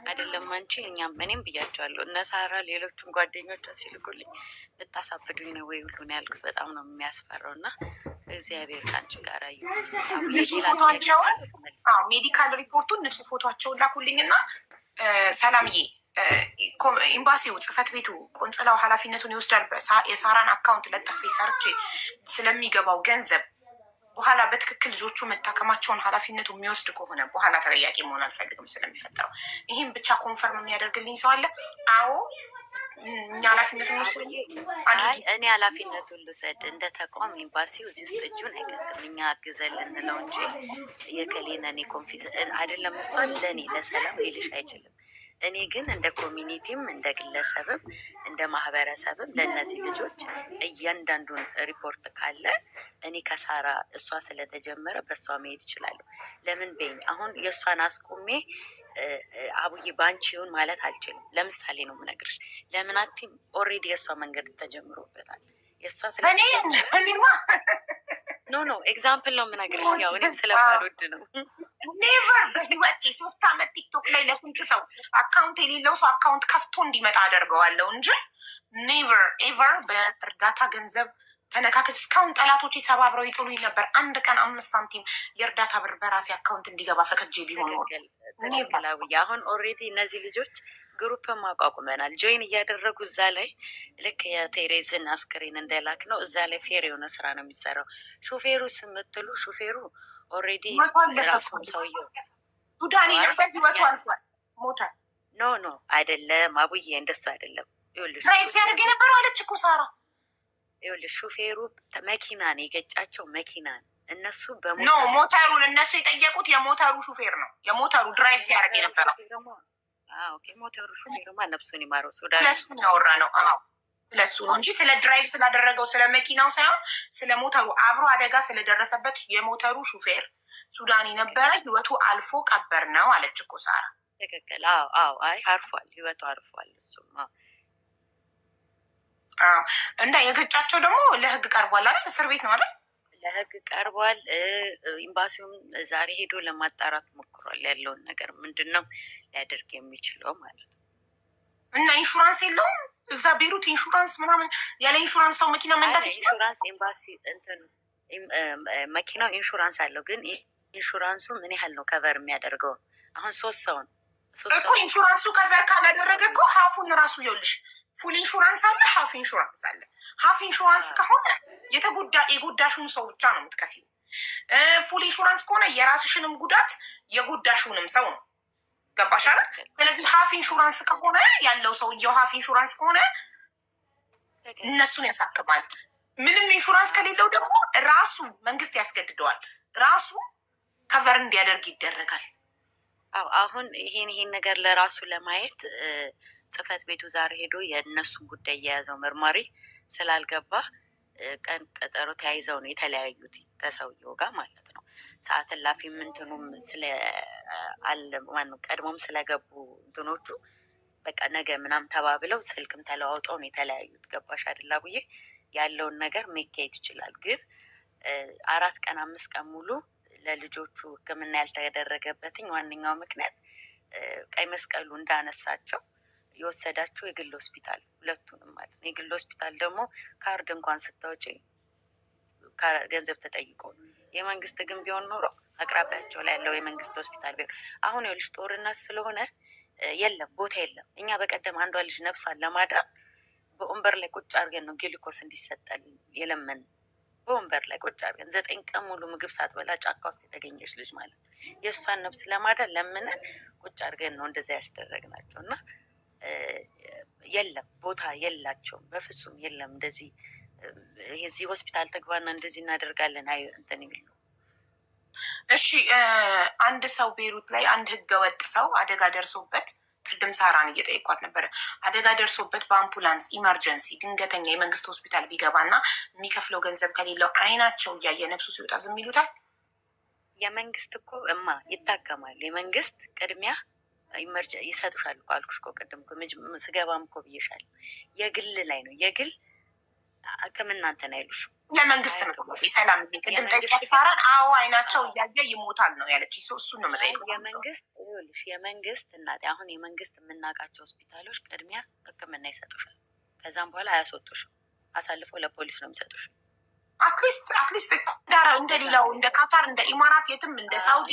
አይደለም አንቺ እኔም ብያቸዋለሁ። እነ ሳራ ሌሎቹን ጓደኞቿ ሲልኩልኝ ልታሳብዱኝ ነው ወይ ሁሉ ነው ያልኩት። በጣም ነው የሚያስፈራው። እና እግዚአብሔር ከአንቺ ጋር ንጹህ ፎቶቸውን ሜዲካል ሪፖርቱን ንጹህ ፎቶቸውን ላኩልኝ እና ሰላምዬ ኤምባሲው ጽህፈት ቤቱ ቆንጽላው ኃላፊነቱን ይወስዳል። የሳራን አካውንት ለጥፌ ሰርቼ ስለሚገባው ገንዘብ በኋላ በትክክል ልጆቹ መታከማቸውን ኃላፊነቱ የሚወስድ ከሆነ በኋላ ተጠያቂ መሆን አልፈልግም ስለሚፈጠረው። ይህም ብቻ ኮንፈርም የሚያደርግልኝ ሰው አለ? አዎ እኛ ኃላፊነቱን ወስድ። እኔ ኃላፊነቱን ልውሰድ። እንደ ተቋም ኤምባሲው እዚህ ውስጥ እጁን አይገጥም። እኛ አግዘን ልንለው እንጂ የከሌነ እኔ ኮንፊዝ አይደለም። እሷን ለእኔ ለሰላም ሊልሽ አይችልም። እኔ ግን እንደ ኮሚኒቲም እንደ ግለሰብም እንደ ማህበረሰብም ለእነዚህ ልጆች እያንዳንዱን ሪፖርት ካለ እኔ ከሳራ እሷ ስለተጀመረ በእሷ መሄድ እችላለሁ። ለምን በይኝ አሁን የእሷን አስቁሜ አቡዬ ባንቺውን ማለት አልችልም። ለምሳሌ ነው የምነግርሽ። ለምን አቲም ኦልሬዲ የእሷ መንገድ ተጀምሮበታል። የእሷ ኖ ኤግዛምፕል ነው የምነግርሽ። ያው እኔም ስለማልወድ ነው። ኔቨር በህይወቴ 3 ዓመት ቲክቶክ ላይ ለስንት ሰው አካውንት የሌለው ሰው አካውንት ከፍቶ እንዲመጣ አደርገዋለሁ እንጂ ኔቨር ኤቨር በእርዳታ ገንዘብ ተነካከች። እስካሁን ጠላቶች ሰባብረው ይጥሉኝ ነበር። አንድ ቀን 5 ሳንቲም የእርዳታ ብር በራሴ አካውንት እንዲገባ ፈቅጄ ቢሆን አሁን ኦልሬዲ እነዚህ ልጆች ግሩፕ ማቋቁመናል። ጆይን እያደረጉ እዛ ላይ ልክ የቴሬዝን አስክሬን እንዳይላክ ነው። እዛ ላይ ፌር የሆነ ስራ ነው የሚሰራው። ሹፌሩ ስምትሉ ሹፌሩ ኦልሬዲ ራሱም ሰውየው ሱዳን የገበት ህይወቱ አልፏል። ሞተ። ኖ አይደለም አቡዬ እንደሱ አይደለም። ራይፍ ሲያደርግ የነበረው አለች እኮ ሳራ። ይኸውልሽ ሹፌሩ መኪናን የገጫቸው መኪናን እነሱ ሞተሩን እነሱ የጠየቁት የሞተሩ ሹፌር ነው። የሞተሩ ድራይቭ ሲያደርግ የነበረው ሞተሩ ሹፌርማ ነፍሱን ይማረው። ሱዳን ስለሱን ያወራ ነው። ስለሱ ነው እንጂ ስለ ድራይቭ ስላደረገው ስለ መኪናው ሳይሆን ስለ ሞተሩ አብሮ አደጋ ስለደረሰበት የሞተሩ ሹፌር ሱዳኒ ነበረ። ህይወቱ አልፎ ቀበር ነው አለች እኮ ሳራ። ትክክል። አይ አርፏል፣ ህይወቱ አርፏል። እሱማ እና የገጫቸው ደግሞ ለህግ ቀርቧል አይደል? እስር ቤት ነው አይደል? ለህግ ቀርቧል። ኤምባሲውም ዛሬ ሄዶ ለማጣራት ሞክሯል። ያለውን ነገር ምንድን ነው ሊያደርግ የሚችለው ማለት ነው። እና ኢንሹራንስ የለውም እዛ ቤሩት ኢንሹራንስ ምናምን ያለ ኢንሹራንስ ሰው መኪና መንዳት ይችላል? ኢንሹራንስ ኤምባሲ እንትን መኪናው ኢንሹራንስ አለው። ግን ኢንሹራንሱ ምን ያህል ነው ከቨር የሚያደርገው? አሁን 3 ሰውን እኮ ኢንሹራንሱ ከቨር ካላደረገ እኮ ሀፉን ራሱ ይኸውልሽ፣ ፉል ኢንሹራንስ አለ፣ ሀፍ ኢንሹራንስ አለ። ሀፍ ኢንሹራንስ ከሆነ የጎዳሽውን ሰው ብቻ ነው የምትከፊው። ፉል ኢንሹራንስ ከሆነ የራስሽንም ጉዳት የጎዳሽውንም ሰው ነው። ገባሽ አይደል? ስለዚህ ሀፍ ኢንሹራንስ ከሆነ ያለው ሰውየው ሀፍ ኢንሹራንስ ከሆነ እነሱን ያሳክማል። ምንም ኢንሹራንስ ከሌለው ደግሞ ራሱ መንግስት ያስገድደዋል፣ ራሱ ከቨር እንዲያደርግ ይደረጋል። አሁን ይሄን ነገር ለራሱ ለማየት ጽህፈት ቤቱ ዛሬ ሄዶ የእነሱን ጉዳይ የያዘው መርማሪ ስላልገባ ቀን ቀጠሮ ተያይዘው ነው የተለያዩት ከሰውየው ጋር ማለት ነው። ሰዓት እላፊ ምንትኑም ቀድሞም ስለገቡ እንትኖቹ በቃ ነገ ምናምን ተባብለው ስልክም ተለዋውጠው ነው የተለያዩት። ገባሽ አይደል አቡዬ? ያለውን ነገር መካሄድ ይችላል። ግን 4 ቀን 5 ቀን ሙሉ ለልጆቹ ሕክምና ያልተደረገበትኝ ዋነኛው ምክንያት ቀይ መስቀሉ እንዳነሳቸው የወሰዳቸው የግል ሆስፒታል ሁለቱንም ማለት ነው። የግል ሆስፒታል ደግሞ ካርድ እንኳን ስታወጪ ገንዘብ ተጠይቆ ነው። የመንግስት ግን ቢሆን ኖሮ አቅራቢያቸው ላይ ያለው የመንግስት ሆስፒታል ቢሆን አሁን የልጅ ጦርነት ስለሆነ የለም ቦታ የለም። እኛ በቀደም አንዷ ልጅ ነፍሷን ለማዳን በወንበር ላይ ቁጭ አድርገን ነው ግሊኮስ እንዲሰጠል የለመን በወንበር ላይ ቁጭ አድርገን 9 ቀን ሙሉ ምግብ ሳትበላ ጫካ ውስጥ የተገኘች ልጅ ማለት ነው። የእሷን ነፍስ ለማዳን ለምንን ቁጭ አድርገን ነው እንደዛ ያስደረግናቸው እና የለም ቦታ የላቸውም፣ በፍጹም የለም። እንደዚህ የዚህ ሆስፒታል ተግባና እንደዚህ እናደርጋለን አይ እንትን የሚል ነው። እሺ አንድ ሰው ቤሩት ላይ አንድ ህገወጥ ሰው አደጋ ደርሶበት ቅድም ሳራን እየጠየኳት ነበረ። አደጋ ደርሶበት በአምቡላንስ ኢመርጀንሲ ድንገተኛ የመንግስት ሆስፒታል ቢገባና የሚከፍለው ገንዘብ ከሌለው አይናቸው እያየ ነፍሱ ሲወጣ ዝም ይሉታል? የመንግስት እኮ ይታከማሉ። የመንግስት ቅድሚያ ይሰጡሻል እኮ አልኩሽ እኮ ቅድም ስገባም እኮ ብዬሻለሁ። የግል ላይ ነው የግል ሕክምና እንትን አይሉሽ። ለመንግስት ነው ሰላም ቅድም ጠይቂያት ሳራን። አዎ አይናቸው እያየ ይሞታል ነው ያለች። እሱን ነው የምጠይቀው። የመንግስት እናቴ አሁን የመንግስት የምናውቃቸው ሆስፒታሎች ቅድሚያ ሕክምና ይሰጡሻል። ከዛም በኋላ አያስወጡሽም። አሳልፈው ለፖሊስ ነው የሚሰጡሽ። አትሊስት እንደሌላው እንደ ካታር እንደ ኢማራት የትም እንደ ሳውዲ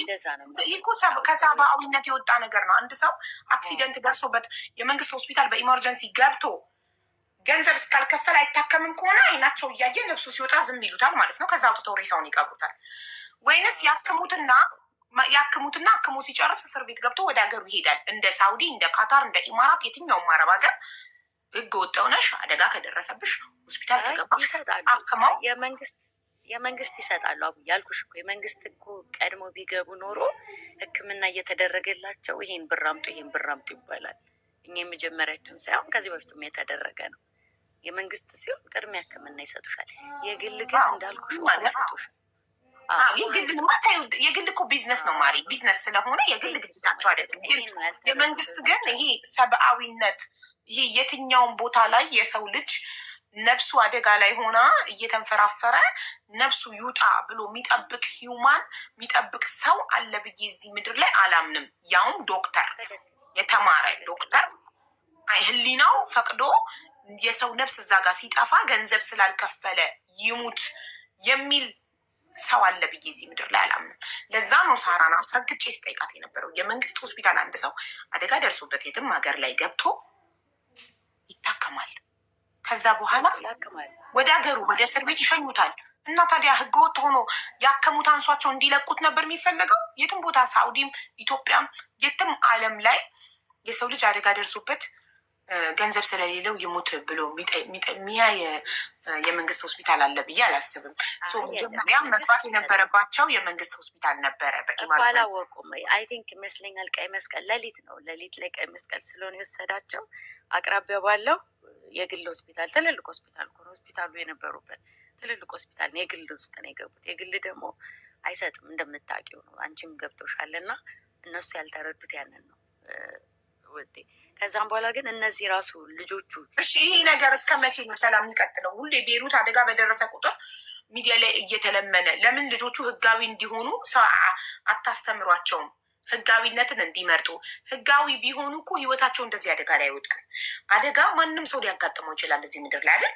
ይህ እኮ ከሰብአዊነት የወጣ ነገር ነው። አንድ ሰው አክሲደንት ደርሶበት የመንግስት ሆስፒታል በኢመርጀንሲ ገብቶ ገንዘብ እስካልከፈል አይታከምም ከሆነ አይናቸው እያየ ነብሱ ሲወጣ ዝም ይሉታል ማለት ነው። ከዛ አውጥተው ሬሳውን ይቀብሩታል። ወይንስ ያክሙትና አክሙ ሲጨርስ እስር ቤት ገብቶ ወደ ሀገሩ ይሄዳል። እንደ ሳውዲ እንደ ካታር እንደ ኢማራት የትኛውም አረብ ሀገር ህገ ወጥ ሆነሽ አደጋ ከደረሰብሽ ሆስፒታል ከገባሽ አክመው የመንግስት ይሰጣሉ። አቡ ያልኩሽ እኮ የመንግስት እኮ ቀድሞ ቢገቡ ኖሮ ሕክምና እየተደረገላቸው ይሄን ብር አምጡ ይባላል። እኛ የመጀመሪያችን ሳይሆን ከዚህ በፊትም የተደረገ ነው። የመንግስት ሲሆን ቅድሚያ ሕክምና ይሰጡሻል። የግል ግን እንዳልኩሽ ይሰጡሻል። የግል እኮ ቢዝነስ ነው ማሪ፣ ቢዝነስ ስለሆነ የግል ግዴታቸው አይደለም። የመንግስት ግን ይሄ ሰብአዊነት ይሄ የትኛውን ቦታ ላይ የሰው ልጅ ነፍሱ አደጋ ላይ ሆና እየተንፈራፈረ ነፍሱ ይውጣ ብሎ የሚጠብቅ ሂውማን የሚጠብቅ ሰው አለ ብዬ እዚህ ምድር ላይ አላምንም። ያውም ዶክተር የተማረ ዶክተር ህሊናው ፈቅዶ የሰው ነፍስ እዛ ጋር ሲጠፋ ገንዘብ ስላልከፈለ ይሙት የሚል ሰው አለ ብዬ እዚህ ምድር ላይ አላምንም። ለዛ ነው ሳራን አስረግጬ ስጠይቃት የነበረው። የመንግስት ሆስፒታል አንድ ሰው አደጋ ደርሶበት የትም ሀገር ላይ ገብቶ ይታከማል። ከዛ በኋላ ወደ ሀገሩ ወደ እስር ቤት ይሸኙታል። እና ታዲያ ህገወጥ ሆኖ ያከሙት አንሷቸው እንዲለቁት ነበር የሚፈለገው። የትም ቦታ ሳውዲም ኢትዮጵያም የትም ዓለም ላይ የሰው ልጅ አደጋ ደርሶበት ገንዘብ ስለሌለው ይሙት ብሎ ሚያ የመንግስት ሆስፒታል አለ ብዬ አላስብም። መጀመሪያ መግባት የነበረባቸው የመንግስት ሆስፒታል ነበረ። አላወቁም። አይ ቲንክ ይመስለኛል ቀይ መስቀል ሌሊት ላይ ቀይ መስቀል ስለሆነ የወሰዳቸው አቅራቢያ ባለው የግል ሆስፒታል ትልልቅ ሆስፒታል እኮ ነው ሆስፒታሉ የነበሩበት ትልልቅ ሆስፒታል ነው። የግል ውስጥ ነው የገቡት። የግል ደግሞ አይሰጥም እንደምታውቂው ነው። አንቺም ገብቶሻል። እና እነሱ ያልተረዱት ያንን ነው ውዴ። ከዛም በኋላ ግን እነዚህ ራሱ ልጆቹ ይሄ ነገር እስከ መቼ ነው ሰላም የሚቀጥለው? ሁሌ ቤሩት አደጋ በደረሰ ቁጥር ሚዲያ ላይ እየተለመነ ለምን ልጆቹ ህጋዊ እንዲሆኑ ሰው አታስተምሯቸውም? ህጋዊነትን እንዲመርጡ። ህጋዊ ቢሆኑ እኮ ህይወታቸው እንደዚህ አደጋ ላይ አይወድቅም። አደጋ ማንም ሰው ሊያጋጥመው ይችላል እዚህ ምድር ላይ አይደል?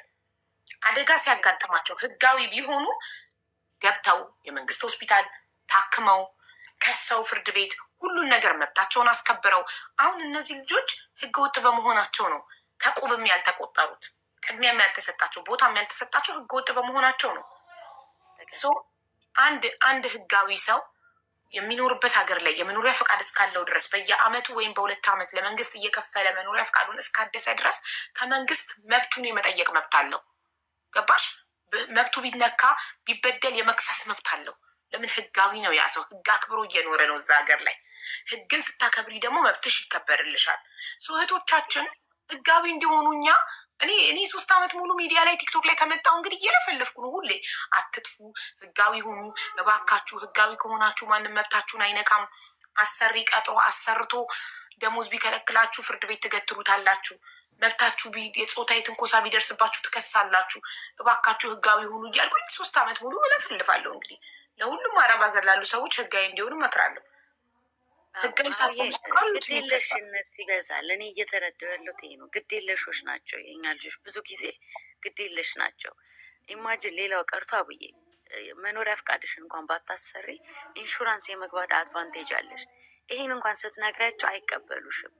አደጋ ሲያጋጥማቸው ህጋዊ ቢሆኑ ገብተው የመንግስት ሆስፒታል ታክመው ከሰው ፍርድ ቤት ሁሉን ነገር መብታቸውን አስከብረው አሁን እነዚህ ልጆች ህገወጥ በመሆናቸው ነው ከቁብም ያልተቆጠሩት፣ ቅድሚያም ያልተሰጣቸው፣ ቦታም ያልተሰጣቸው ህገወጥ በመሆናቸው ነው። አንድ ህጋዊ ሰው የሚኖርበት ሀገር ላይ የመኖሪያ ፈቃድ እስካለው ድረስ በየአመቱ ወይም በሁለት ዓመት ለመንግስት እየከፈለ መኖሪያ ፈቃዱን እስካደሰ ድረስ ከመንግስት መብቱን የመጠየቅ መብት አለው። ገባሽ? መብቱ ቢነካ ቢበደል የመክሰስ መብት አለው። ለምን? ህጋዊ ነው ያ ሰው፣ ህግ አክብሮ እየኖረ ነው እዛ ሀገር ላይ። ህግን ስታከብሪ ደግሞ መብትሽ ይከበርልሻል። እህቶቻችን ህጋዊ እንዲሆኑ እኔ 3 ዓመት ሙሉ ሚዲያ ላይ ቲክቶክ ላይ ከመጣሁ እንግዲህ እየለፈለፍኩ ነው ሁሌ። አትጥፉ፣ ህጋዊ ሁኑ እባካችሁ። ህጋዊ ከሆናችሁ ማንም መብታችሁን አይነካም። አሰሪ ቀጥሮ አሰርቶ ደሞዝ ቢከለክላችሁ ፍርድ ቤት ትገትሩታላችሁ። መብታችሁ የፆታዊ ትንኮሳ ቢደርስባችሁ ትከሳላችሁ። እባካችሁ ህጋዊ ሁኑ እያልኩኝ 3 ዓመት ሙሉ እለፈልፋለሁ። እንግዲህ ለሁሉም አረብ ሀገር ላሉ ሰዎች ህጋዊ እንዲሆኑ እመክራለሁ። ግዴለሽነት ይበዛል። እኔ እየተረዳሁ ያለሁት ይሄ ነው። ግዴለሾች ናቸው የኛ ልጆች፣ ብዙ ጊዜ ግዴለሽ ናቸው። ኢማጅን ሌላው ቀርቶ አብዬ መኖሪያ ፍቃድሽን እንኳን ባታሰሪ ኢንሹራንስ የመግባት አድቫንቴጅ አለሽ። ይሄን እንኳን ስትነግሪያቸው አይቀበሉሽም።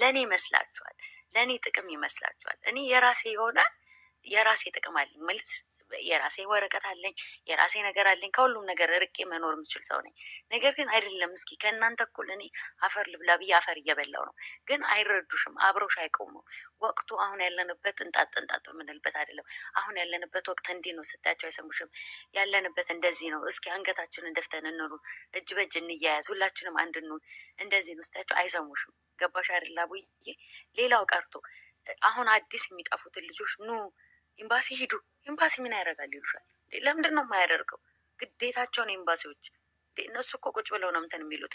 ለእኔ ይመስላችኋል፣ ለእኔ ጥቅም ይመስላችኋል። እኔ የራሴ ጥቅም አለኝ ማለት የራሴ ወረቀት አለኝ፣ የራሴ ነገር አለኝ። ከሁሉም ነገር ርቄ መኖር የምችል ሰው ነኝ። ነገር ግን አይደለም እስኪ ከእናንተ እኩል እኔ አፈር ልብላ ብዬ አፈር እየበላው ነው። ግን አይረዱሽም፣ አብረውሽ አይቆሙም። ወቅቱ አሁን ያለንበት እንጣጥ የምንልበት አይደለም። አሁን ያለንበት ወቅት እንዲህ ነው። ስታያቸው አይሰሙሽም። ያለንበት እንደዚህ ነው። እስኪ አንገታችንን ደፍተን እንኑ፣ እጅ በእጅ እንያያዝ፣ ሁላችንም አንድ እንሁን። እንደዚህ ነው። ስታያቸው አይሰሙሽም። ገባሽ አይደል አቡዬ? ሌላው ቀርቶ አሁን አዲስ የሚጠፉትን ልጆች ኑ ኤምባሲ ሂዱ። ኤምባሲ ምን ያደርጋል ይሉሻል። ለምንድን ነው የማያደርገው? ግዴታቸውን ኤምባሲዎች እነሱ እኮ ቁጭ ብለው ነው እንትን የሚሉት።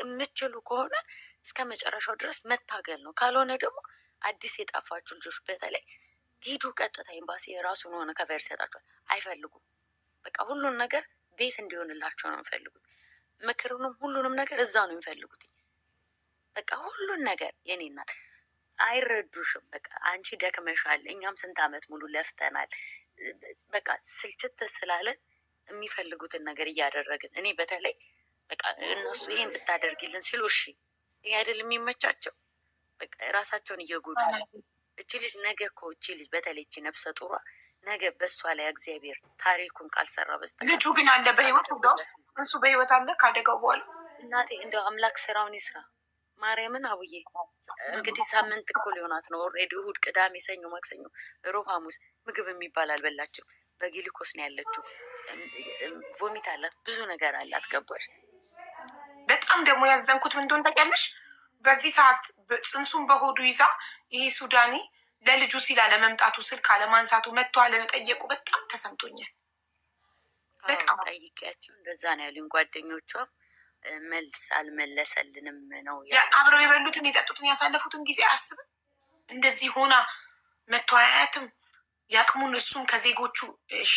የምችሉ ከሆነ እስከ መጨረሻው ድረስ መታገል ነው። ካልሆነ ደግሞ አዲስ የጠፋችሁ ልጆች በተለይ ሂዱ ቀጥታ ኤምባሲ የራሱን ሆነ ከቨር ይሰጣቸዋል። አይፈልጉም። በቃ ሁሉን ነገር ቤት እንዲሆንላቸው ነው የሚፈልጉት። ምክሩንም ሁሉንም ነገር እዛው ነው የሚፈልጉት። በቃ ሁሉን ነገር የኔ እናት አይረዱሽም። በቃ አንቺ ደክመሻል፣ እኛም ስንት ዓመት ሙሉ ለፍተናል። በቃ ስልችት ስላለን የሚፈልጉትን ነገር እያደረግን እኔ በተለይ በቃ እነሱ ይሄን ብታደርጊልን ሲሉ እሺ፣ ይሄ አይደል የሚመቻቸው። በቃ ራሳቸውን እየጎዱ እቺ ልጅ ነገ እኮ እቺ ልጅ በተለይ እቺ ነፍሰ ጡሯ ነገ በእሷ ላይ እግዚአብሔር ታሪኩን ካልሰራ በስተቀር ልጁ ግን አለ በህይወት ውስጥ እሱ በህይወት አለ ካደገው በኋላ እናቴ እንደው አምላክ ስራውን ይስራ። ማርያምን አቡዬ እንግዲህ ሳምንት እኮ ሊሆናት ነው። ኦልሬዲ እሑድ፣ ቅዳሜ፣ ሰኞ፣ ማክሰኞ፣ ሮብ፣ ሐሙስ ምግብ የሚባል አልበላችም። በጊሊኮስ ነው ያለችው። ቮሚት አላት፣ ብዙ ነገር አላት። ገባሽ? በጣም ደግሞ ያዘንኩት ምን እንደሆነ ታውቂያለሽ? በዚህ ሰዓት ጽንሱን በሆዱ ይዛ ይሄ ሱዳኒ ለልጁ ሲል አለመምጣቱ፣ ስልክ አለማንሳቱ፣ መጥቶ አለመጠየቁ በጣም ተሰምቶኛል። በጣም ጠይቄያቸው እንደዛ ነው ያሉኝ ጓደኞቿ። መልስ አልመለሰልንም ነው አብረው የበሉትን የጠጡትን ያሳለፉትን ጊዜ አያስብም። እንደዚህ ሆና መቶ አያያትም ያቅሙን። እሱም ከዜጎቹ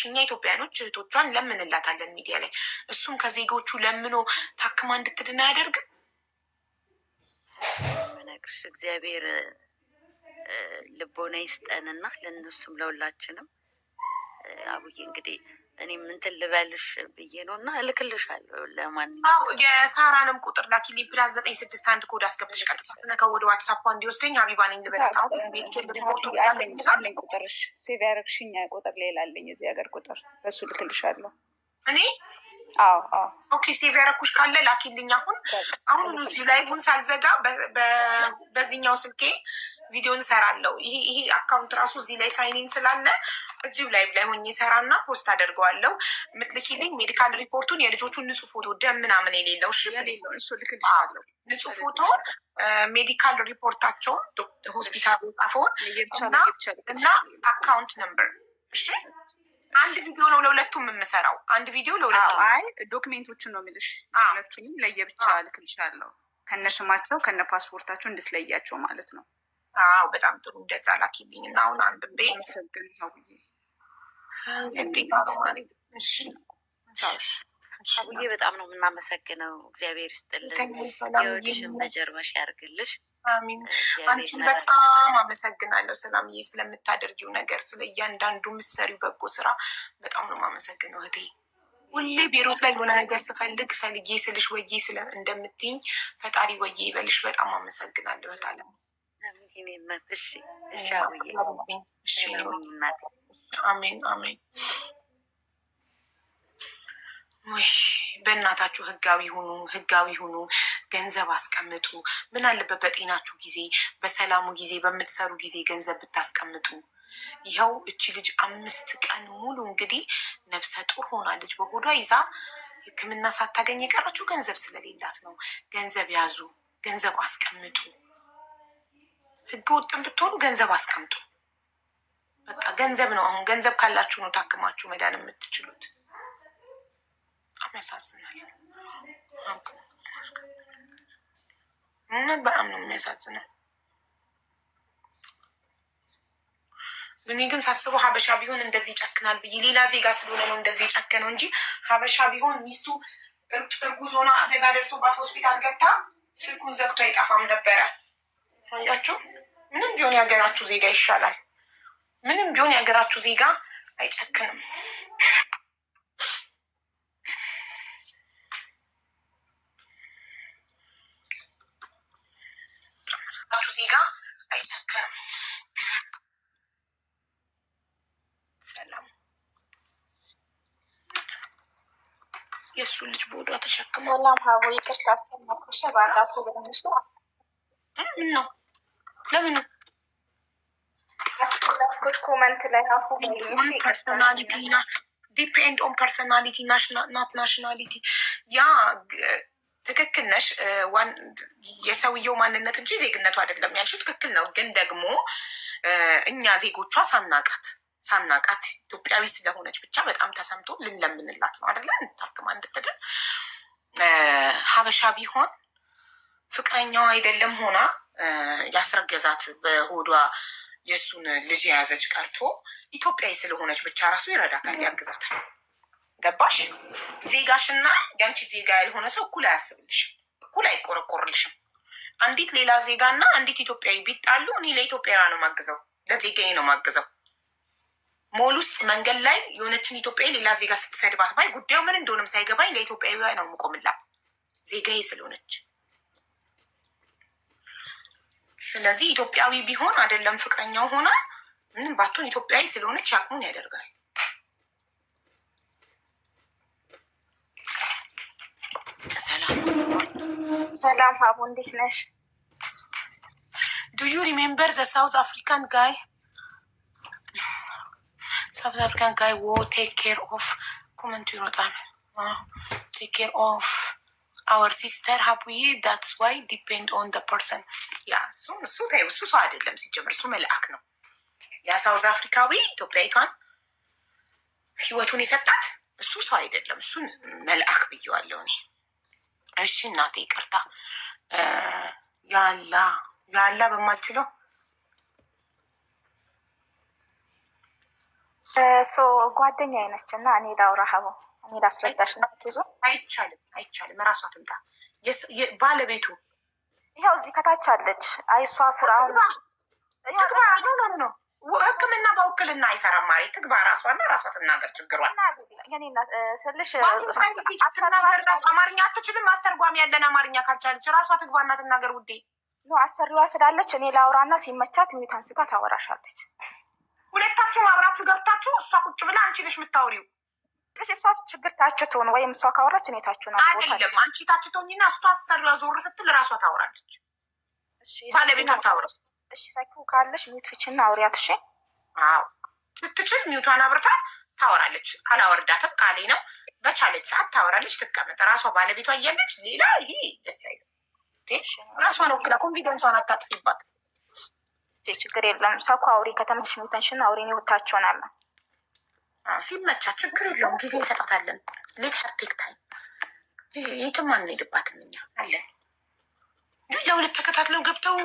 እኛ ኢትዮጵያኖች እህቶቿን ለምንላታለን ሚዲያ ላይ። እሱም ከዜጎቹ ለምኖ ታክማ እንድትድን አያደርግም። ምነግርሽ እግዚአብሔር ልቦና ይስጠንና ለእነሱም ለሁላችንም። አቡዬ እንግዲህ እኔ ምንትን ልበልሽ ብዬ ነው እና እልክልሻለሁ። ለማንኛውም የሳራንም ቁጥር ላኪልኝ ፕላስ 961 ኮድ አስገብተሽ ቀጥታ ስነካ ወደ ዋትሳፕ እንዲወስደኝ ሀቢባ ነኝ ልበላት። አለኝ ቁጥርሽ ሴቭ ያደረግሽኝ ቁጥር ሌላ አለኝ እዚህ ሀገር ቁጥር በሱ ልክልሻለሁ እኔ። ኦኬ ሴቭ ያደረኩሽ ካለ ላኪልኝ። አሁን እዚሁ ላይቭን ሳልዘጋ በዚህኛው ስልኬ ቪዲዮን እሰራለሁ። ይሄ አካውንት ራሱ እዚህ ላይ ሳይኒን ስላለ እዚሁ ላይ ሆኜ እሰራና ፖስት አደርገዋለሁ። የምትልኪልኝ ሜዲካል ሪፖርቱን የልጆቹን ንጹህ ፎቶ ደም ምናምን የሌለው ንጹህ ፎቶ ሜዲካል ሪፖርታቸውን ሆስፒታል ጻፈውን እና አካውንት ነምበር። እሺ አንድ ቪዲዮ ነው ለሁለቱም የምሰራው። አንድ ቪዲዮ ለሁለቱም። አይ ዶክሜንቶችን ነው የምልሽ። ሁለቱንም ለየብቻ ልክልሻለሁ ከነስማቸው ከነ ፓስፖርታቸው እንድትለያቸው ማለት ነው። አዎ በጣም ጥሩ። እንደዛ ላኪልኝ እና አሁን አንብቤ አቡዬ በጣም ነው የምናመሰግነው። እግዚአብሔር ይስጥልን፣ የወድሽን በጀርባሽ ያርግልሽ። አሚን። አንቺን በጣም አመሰግናለሁ ሰላምዬ፣ ስለምታደርጊው ነገር፣ ስለ እያንዳንዱ ምሰሪው በጎ ስራ በጣም ነው የማመሰግነው እህቴ። ሁሌ ቤሮት ላይ የሆነ ነገር ስፈልግ ሰልጌ ስልሽ ወዬ ስለ እንደምትይኝ ፈጣሪ ወዬ ይበልሽ። በጣም አመሰግናለሁ እህታለም። አሜን አሜን። በእናታችሁ ህጋዊ ሁኑ፣ ህጋዊ ሁኑ። ገንዘብ አስቀምጡ። ምን አለበት በጤናችሁ ጊዜ፣ በሰላሙ ጊዜ፣ በምትሰሩ ጊዜ ገንዘብ ብታስቀምጡ። ይኸው እቺ ልጅ 5 ቀን ሙሉ እንግዲህ ነፍሰ ጡር ሆናለች። በሆዷ ይዛ ሕክምና ሳታገኝ የቀረችው ገንዘብ ስለሌላት ነው። ገንዘብ ያዙ፣ ገንዘብ አስቀምጡ። ህገ ወጥን ብትሆኑ ገንዘብ አስቀምጡ። በቃ ገንዘብ ነው። አሁን ገንዘብ ካላችሁ ነው ታክማችሁ መዳን የምትችሉት። ያሳዝናል። በጣም ነው የሚያሳዝነው። እኔ ግን ሳስበው ሀበሻ ቢሆን እንደዚህ ይጨክናል ብዬ፣ ሌላ ዜጋ ስለሆነ ነው እንደዚህ የጨከነው እንጂ ሀበሻ ቢሆን ሚስቱ እርጉዝ ሆና አደጋ ደርሶባት ሆስፒታል ገብታ ስልኩን ዘግቶ አይጠፋም ነበረ። አያችሁ፣ ምንም ቢሆን የሀገራችሁ ዜጋ ይሻላል። ምንም ቢሆን የሀገራችሁ ዜጋ አይጨክንም። ዜጋ አይጨክንም። ሰላም የእሱን ልጅ ቦዷ ተሸክመ ሰላም ሀቦ ይቅርታ ተመኩሸ ባጋቱ ብለሽ ምን ነው? ለምን አስተላልኩት ኮመንት ላይ አፉ ፐርሶናሊቲ ና ዲፔንድ ኦን ፐርሶናሊቲ ናት ናሽናሊቲ። ያ ትክክል ነሽ። የሰውየው ማንነት እንጂ ዜግነቱ አይደለም ያልሽው ትክክል ነው። ግን ደግሞ እኛ ዜጎቿ ሳናቃት ኢትዮጵያዊ ስለሆነች ብቻ በጣም ተሰምቶ ልንለምንላት ነው አይደለ? ታክማ እንድትድን። ሀበሻ ቢሆን ፍቅረኛዋ አይደለም ሆና ያስረገዛት በሆዷ የእሱን ልጅ የያዘች ቀርቶ ኢትዮጵያዊ ስለሆነች ብቻ ራሱ ይረዳታል፣ ያግዛታል። ገባሽ? ዜጋሽና ያንቺ ዜጋ ያልሆነ ሰው እኩል አያስብልሽም፣ እኩል አይቆረቆርልሽም። አንዲት ሌላ ዜጋ እና አንዲት ኢትዮጵያዊ ቢጣሉ እኔ ለኢትዮጵያዊ ነው ማግዘው፣ ለዜጋዬ ነው ማግዘው። ሞል ውስጥ መንገድ ላይ የሆነችን ኢትዮጵያዊ ሌላ ዜጋ ስትሰድባት ባይ ጉዳዩ ምን እንደሆነም ሳይገባኝ ለኢትዮጵያዊ ነው የምቆምላት፣ ዜጋዬ ስለሆነች። ስለዚህ ኢትዮጵያዊ ቢሆን አይደለም ፍቅረኛው ሆና ምንም ባትሆን ኢትዮጵያዊ ስለሆነች ያቅሙን ያደርጋል። ሰላም ሀቡ እንዴት ነሽ? ዱ ዩ ሪሜምበር ዘ ሳውዝ አፍሪካን ጋይ ዎ ቴክ ኬር ኦፍ ኮመንቱ ይወጣል። ቴክ ኬር ኦፍ አወር ሲስተር ሀቡዬ ዳትስ ዋይ ዲፔንድ ኦን ደ ፐርሰን። ያ እሱ ታዩ፣ እሱ ሰው አይደለም ሲጀምር፣ እሱ መልአክ ነው። ያ ሳውዝ አፍሪካዊ ኢትዮጵያዊቷን ህይወቱን የሰጣት እሱ ሰው አይደለም፣ እሱን መልአክ ብዬዋለሁ እኔ። እሺ እናቴ ይቅርታ። ያላ በማልችለው ጓደኛ አይነች እና እኔ ላውራ ሀቡ፣ እኔ ላስረዳሽ ነው። ብዙ አይቻልም። እራሷ ትምጣ። ባለቤቱ ይኸው እዚህ ከታች አለች። አይሷ ስራውን ትግባ። ኖ ህክምና በውክልና አይሰራም። ማሬ ትግባ፣ ራሷና ራሷ ትናገር ችግሯል። ስልሽ ትናገር። ራሷ አማርኛ አትችልም፣ አስተርጓሚ ያለን አማርኛ ካልቻለች ራሷ ትግባና ትናገር ውዴ። አሰሪዋ ስላለች እኔ ላውራና ሲመቻት ሚዩት አንስታ ታወራሻለች። ሁለታችሁም አብራችሁ ገብታችሁ እሷ ቁጭ ብላ አንቺ ነሽ የምታወሪው። እሷ ችግር ታች ትሆን ወይም እሷ ካወራች እኔ ታች ነው አይደለም። አንቺ ታች ትሆኝና እሷ አሰሪዋ ዞር ስትል ራሷ ታወራለች። ባለቤቷ ታወራለች። እሺ ሳይኩ ካለሽ ሚዩት ፍቺና አውሪያት። እሺ አዎ፣ ስትችል ሚዩቷን አብርታ ታወራለች። አላወርዳትም፣ ቃሌ ነው። በቻለች ሰዓት ታወራለች፣ ትቀመጥ። ራሷ ባለቤቷ እያለች ሌላ ይሄ ደስ አይልም። ራሷን ወክላ ኮንፊደንሷን አታጥፊባት። ችግር የለም። ሰው እኮ አውሪ፣ ከተመችሽ ሚዩትሽን አውሪ። እኔ ወታች ሆናለሁ ሲመቻ፣ ችግር የለውም። ጊዜ እንሰጣታለን። ሌት ሄር ቴክ ታይም። የትም አንሄድባትም እኛ አለን። ለሁለት ተከታትለው ገብተው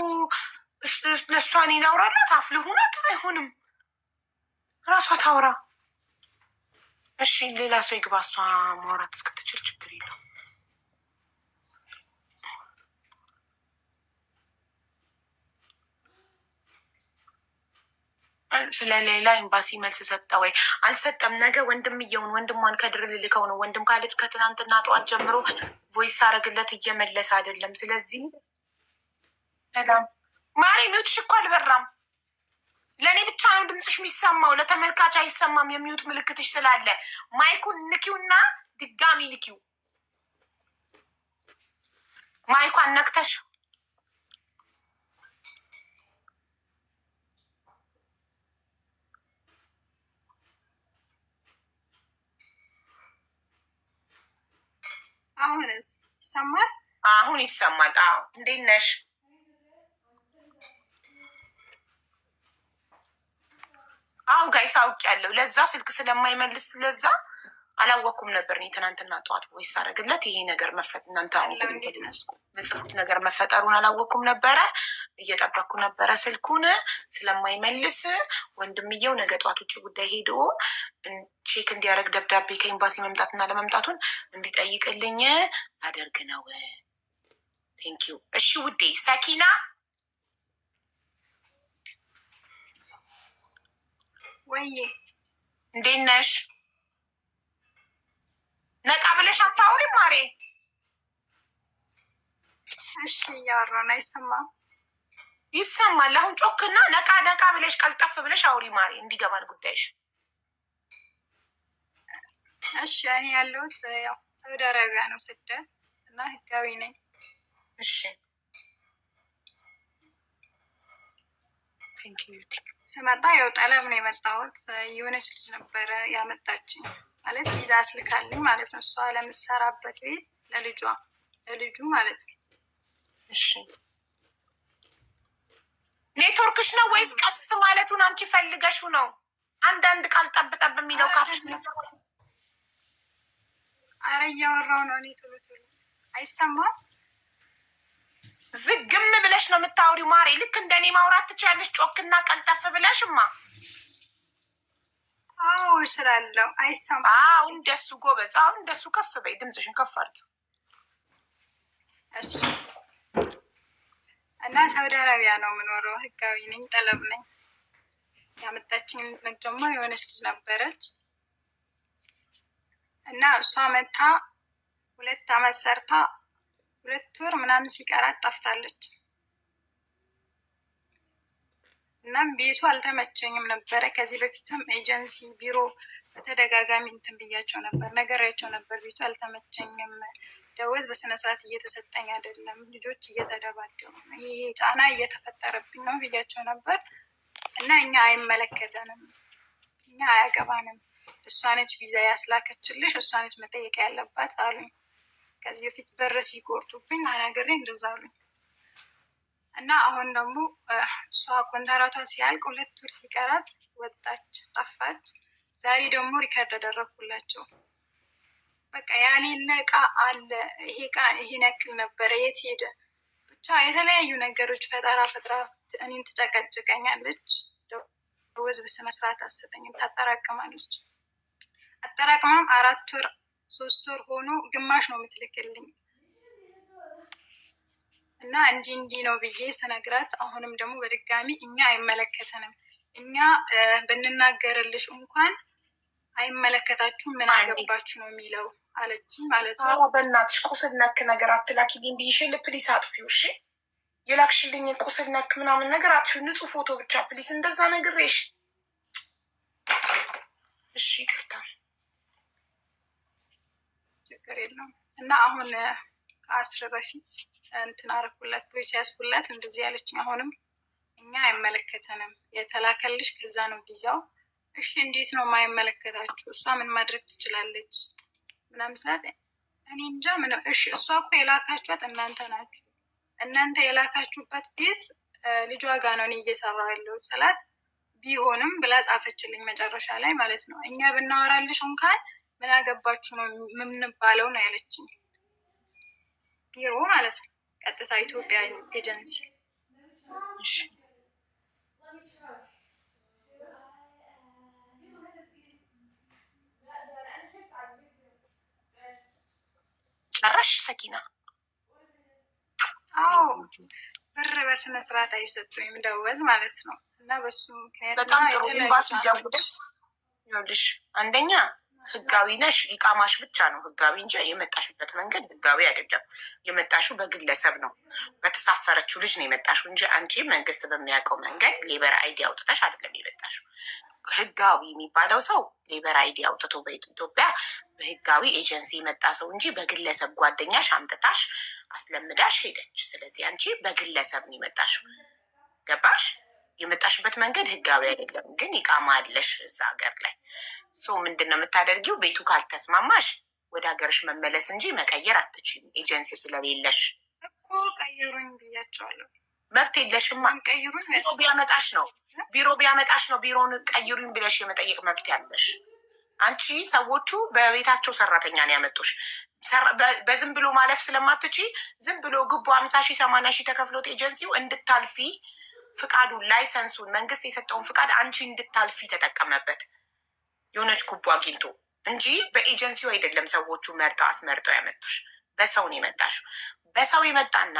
ለእሷ እኔ ላውራላት አፍልሁና አይሆንም። ራሷ ታውራ። እሺ ሌላ ሰው ይግባ፣ እሷ ማውራት እስክትችል ችግር የለውም። ስለሌላ ኤምባሲ መልስ ሰጠ ወይ አልሰጠም? ነገ ወንድምየውን ወንድሟን ከድር ልልከው ነው። ወንድም ካለች ከትናንትና ጠዋት ጀምሮ ቮይስ አረግለት እየመለሰ አይደለም። ስለዚህ ሰላም ማሪ ሚውትሽ እኮ አልበራም። ለእኔ ብቻ ነው ድምፅሽ የሚሰማው፣ ለተመልካች አይሰማም። የሚውት ምልክትሽ ስላለ ማይኩን ንኪውና ድጋሚ ንኪው። ማይኳን ነክተሽ አሁንስ ይሰማል? አሁን ይሰማል። አዎ እንዴት ነሽ? አዎ ጋይስ አውቄያለሁ። ለዛ ስልክ ስለማይመልስ ለዛ አላወኩም ነበር። እኔ ትናንትና ጠዋት ቮይስ አደረግለት ይሄ ነገር እናንተ ምጽፉት ነገር መፈጠሩን አላወኩም ነበረ። እየጠበኩ ነበረ ስልኩን ስለማይመልስ ወንድምየው ነገ ጠዋት ውጭ ጉዳይ ሄዶ ቼክ እንዲያደርግ ደብዳቤ ከኤምባሲ መምጣትና ለመምጣቱን እንዲጠይቅልኝ አደርግ ነው። ቴንኪዩ። እሺ ውዴ ሰኪና ወይ እንዴት ነሽ? ነቃ ብለሽ አታውሪም ማሬ? እሺ እያወራን አይሰማም? ይሰማል። አሁን ጮክና ነቃ ነቃ ብለሽ ቀልጠፍ ብለሽ አውሪ ማሬ፣ እንዲገባን ጉዳይሽ። እሺ እኔ ያለሁት ያው ሳውዲ አረቢያ ነው ስደት እና ህጋዊ ነኝ። እሺ ስመጣ ያው ጠለብ ነው የመጣሁት። የሆነች ልጅ ነበረ ያመጣችኝ ማለት ቪዛ አስልካልኝ ማለት ነው። እሷ ለምትሰራበት ቤት ለልጁ ማለት ነው። እሺ ኔትወርክሽ ነው ወይስ ቀስ ማለቱን አንቺ ፈልገሽው ነው? አንዳንድ ቃል ጠብጠብ የሚለው ካፍሽ ነው። አረ እያወራው ነው። እኔ ቶሎ አይሰማም? ዝግም ብለሽ ነው የምታወሪው ማሬ። ልክ እንደኔ ማውራት ትችያለሽ፣ ጮክና ቀልጠፍ ብለሽማ። አዎ እችላለሁ። አይሰማም? አዎ እንደሱ ጎበዝ። አዎ እንደሱ ከፍ በይ፣ ድምፅሽን ከፍ አድርጊው። እሺ እና ሳውዲ አረቢያ ነው የምኖረው። ህጋዊ ነኝ፣ ጠለብ ነኝ። ያመጣችኝ ደግሞ የሆነች ልጅ ነበረች እና እሷ መታ 2 አመት ሰርታ 2 ወር ምናምን ሲቀራት ጠፍታለች። እናም ቤቱ አልተመቸኝም ነበረ። ከዚህ በፊትም ኤጀንሲ ቢሮ በተደጋጋሚ እንትን ብያቸው ነበር፣ ነገራቸው ነበር። ቤቱ አልተመቸኝም፣ ደወዝ በስነስርዓት እየተሰጠኝ አይደለም፣ ልጆች እየተደባደቡ ነው፣ ይሄ ጫና እየተፈጠረብኝ ነው ብያቸው ነበር። እና እኛ አይመለከተንም፣ እኛ አያገባንም፣ እሷ ነች ቪዛ ያስላከችልሽ፣ እሷ ነች መጠየቅ ያለባት አሉኝ። ከዚህ በፊት በር ሲቆርጡብኝ አናግሬ እንደዛ አሉኝ። እና አሁን ደግሞ እሷ ኮንትራቷ ሲያልቅ 2 ወር ሲቀራት ወጣች፣ ጠፋች። ዛሬ ደግሞ ሪከርድ አደረኩላቸው። በቃ ያሌለ እቃ አለ፣ ይሄ እቃ ይሄን ያክል ነበረ፣ የት ሄደ? ብቻ የተለያዩ ነገሮች ፈጠራ እኔን ትጨቀጭቀኛለች። ደወዝ በስነስርዓት አትሰጠኝም፣ ታጠራቅማለች። አጠራቅማም 4 ወር 3 ወር ሆኖ ግማሽ ነው የምትልክልኝ። እና እንዲህ ነው ብዬ ስነግራት አሁንም ደግሞ በድጋሚ እኛ አይመለከተንም፣ እኛ ብንናገርልሽ እንኳን አይመለከታችሁም፣ ምን አገባችሁ ነው የሚለው አለች ማለት ነው። በእናትሽ ቁስል ነክ ነገር አትላኪልኝ ብዬሽ ፕሊስ አጥፊው። እሺ የላክሽልኝ ቁስል ነክ ምናምን ነገር አጥፊው፣ ንጹህ ፎቶ ብቻ ፕሊስ። እንደዛ ነግሬሽ። እሺ ይቅርታ፣ ችግር የለውም። እና አሁን ከ10 በፊት እንትን አረኩላት፣ ቮይስ ያስኩላት፣ እንደዚህ ያለችኝ። አሁንም እኛ አይመለከተንም፣ የተላከልሽ ከዛ ነው ቪዛው። እሺ እንዴት ነው የማይመለከታችሁ? እሷ ምን ማድረግ ትችላለች ምናምን ስላት እኔ እንጃ ምንም። እሺ እሷ እኮ የላካችኋት እናንተ ናችሁ፣ እናንተ የላካችሁበት ቤት ልጇ ጋ ነው እኔ እየሰራ ያለው ስላት ቢሆንም ብላ ጻፈችልኝ መጨረሻ ላይ ማለት ነው። እኛ ብናወራልሽ እንኳን ምን አገባችሁ ነው የምንባለው ነው ያለችኝ። ቢሮ ማለት ነው፣ ቀጥታ ኢትዮጵያ ኤጀንሲ። ጨረሽ ሰኪና? አዎ ብር በስነ ስርዓት አይሰጡኝም፣ ደወዝ ማለት ነው። እና እና በሱ ምክንያት በጣም ጥሩ ኤምባሲ ደውለሽ ይኸውልሽ፣ አንደኛ ህጋዊ ነሽ። ኢቃማሽ ብቻ ነው ህጋዊ እንጂ የመጣሽበት መንገድ ህጋዊ አይደለም። የመጣሽው በግለሰብ ነው፣ በተሳፈረችው ልጅ ነው የመጣሽው እንጂ አንቺ መንግስት በሚያውቀው መንገድ ሌበር አይዲ አውጥተሽ አይደለም የመጣሽው። ህጋዊ የሚባለው ሰው ሌበር አይዲ አውጥቶ በኢትዮጵያ በህጋዊ ኤጀንሲ የመጣ ሰው እንጂ በግለሰብ ጓደኛሽ አምጥታሽ አስለምዳሽ ሄደች። ስለዚህ አንቺ በግለሰብ ነው የመጣሽው። ገባሽ? የመጣሽበት መንገድ ህጋዊ አይደለም፣ ግን ኢቃማ አለሽ እዛ ሀገር ላይ። ሶ ምንድን ነው የምታደርጊው? ቤቱ ካልተስማማሽ ወደ ሀገርሽ መመለስ እንጂ መቀየር አትችይም፣ ኤጀንሲ ስለሌለሽ እኮ። ቀይሩኝ ብያቸዋለሁ። መብት የለሽማ። ቢሮ ቢያመጣሽ ነው ቢሮን ቀይሩኝ ብለሽ የመጠየቅ መብት ያለሽ አንቺ። ሰዎቹ በቤታቸው ሰራተኛ ነው ያመጡሽ። በዝም ብሎ ማለፍ ስለማትች ዝም ብሎ ግቡ 50,000 80,000 ተከፍሎት ኤጀንሲው እንድታልፊ ፍቃዱን ላይሰንሱን መንግስት የሰጠውን ፍቃድ አንቺ እንድታልፊ ተጠቀመበት። የሆነች ጉቦ አግኝቶ እንጂ በኤጀንሲው አይደለም። ሰዎቹ መርጠው አስመርጠው ያመጡሽ። በሰው ነው የመጣሽ። በሰው የመጣና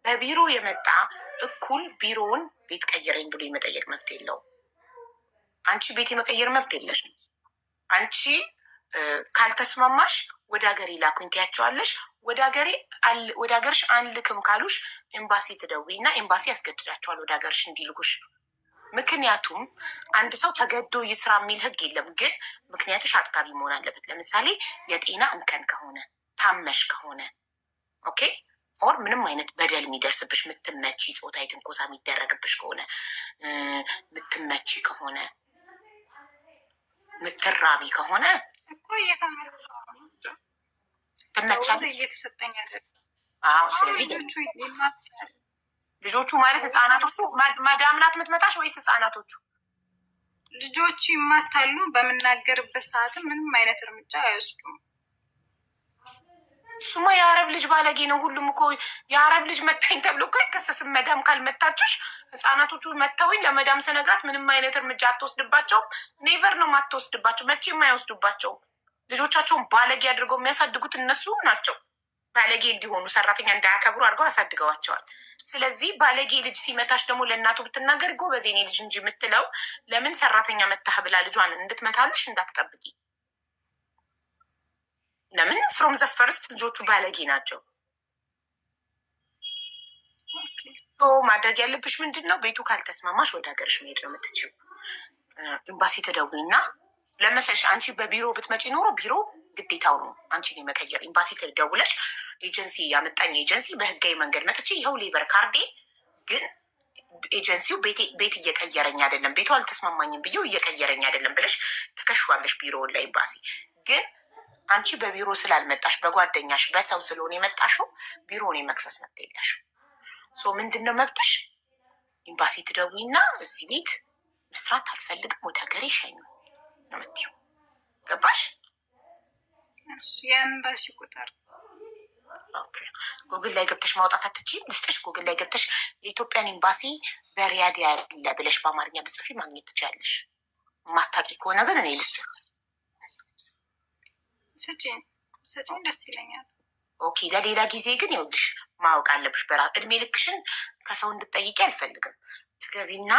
በቢሮ የመጣ እኩል ቢሮውን ቤት ቀይረኝ ብሎ የመጠየቅ መብት የለውም። አንቺ ቤት የመቀየር መብት የለሽም። አንቺ ካልተስማማሽ ወደ ሀገሬ ላኩኝ ትያቸዋለሽ። ወደ ሀገርሽ አንልክም ካሉሽ ኤምባሲ ትደውይና ኤምባሲ ያስገድዳቸዋል ወደ ሀገርሽ እንዲልኩሽ። ምክንያቱም አንድ ሰው ተገዶ ይስራ የሚል ህግ የለም፣ ግን ምክንያትሽ አጥጋቢ መሆን አለበት። ለምሳሌ የጤና እንከን ከሆነ፣ ታመሽ ከሆነ፣ ኦኬ ኦር ምንም አይነት በደል የሚደርስብሽ ምትመቺ፣ ጾታዊ ትንኮሳ የሚደረግብሽ ከሆነ፣ ምትመቺ ከሆነ፣ ምትራቢ ከሆነ ትመቻለሽ። አዎ። ስለዚህ ልጆቹ ማለት ህፃናቶቹ ማዳም ናት የምትመጣሽ ወይስ ህፃናቶቹ? ልጆቹ ይማታሉ። በምናገርበት ሰዓትም ምንም አይነት እርምጃ አይወስዱም። እሱማ የአረብ ልጅ ባለጌ ነው። ሁሉም እኮ የአረብ ልጅ መታኝ ተብሎ እኮ አይከሰስም። መዳም ካልመታችሽ ህፃናቶቹ መታወኝ ለመዳም ስነግራት ምንም አይነት እርምጃ አትወስድባቸውም። ኔቨር ነው የማትወስድባቸው፣ መቼም አይወስዱባቸውም። ልጆቻቸውን ባለጌ አድርገው የሚያሳድጉት እነሱ ናቸው። ባለጌ እንዲሆኑ ሰራተኛ እንዳያከብሩ አድርገው አሳድገዋቸዋል። ስለዚህ ባለጌ ልጅ ሲመታሽ ደግሞ ለእናቱ ብትናገር ጎበዝ የኔ ልጅ እንጂ የምትለው ለምን ሰራተኛ መታህ ብላ ልጇን እንድትመታልሽ እንዳትጠብቂ። ለምን ፍሮም ዘ ፈርስት ልጆቹ ባለጌ ናቸው። ማድረግ ያለብሽ ምንድን ነው? ቤቱ ካልተስማማሽ ወደ ሀገርሽ መሄድ ነው የምትችይው። ኤምባሲ ተደውይና ለመሰሽ አንቺ በቢሮ ብትመጪ ኖሮ ቢሮ ግዴታው ነው አንቺን የመቀየር። ኤምባሲ ተደውለሽ ኤጀንሲ ያመጣኝ ኤጀንሲ በህጋዊ መንገድ መጥቼ ይኸው ሌበር ካርዴ፣ ግን ኤጀንሲው ቤት እየቀየረኝ አይደለም፣ ቤቱ አልተስማማኝም ብዬው እየቀየረኝ አይደለም ብለሽ ተከሽዋለሽ ቢሮውን ላይ። ኤምባሲ ግን አንቺ በቢሮ ስላልመጣሽ በጓደኛሽ በሰው ስለሆነ የመጣሽው ቢሮውን የመክሰስ መብት የለሽ። ሶ ምንድን ነው መብትሽ? ኤምባሲ ትደውይና እዚህ ቤት መስራት አልፈልግም ወደ ሀገሬ ይሸኙ ነው የምትይው። ገባሽ? የኤምባሲ ቁጥር ጉግል ላይ ገብተሽ ማውጣት አትችይም? ልስጥሽ። ጉግል ላይ ገብተሽ የኢትዮጵያን ኤምባሲ በሪያድ ያለ ብለሽ በአማርኛ ብጽፊ ማግኘት ትችያለሽ። ማታቂ ከሆነ ግን እኔ ልስጥ። ስጪኝ ደስ ይለኛል። ኦኬ። ለሌላ ጊዜ ግን ይኸውልሽ ማወቅ አለብሽ። እድሜ ልክሽን ከሰው እንድጠይቂ አልፈልግም። ትገቢና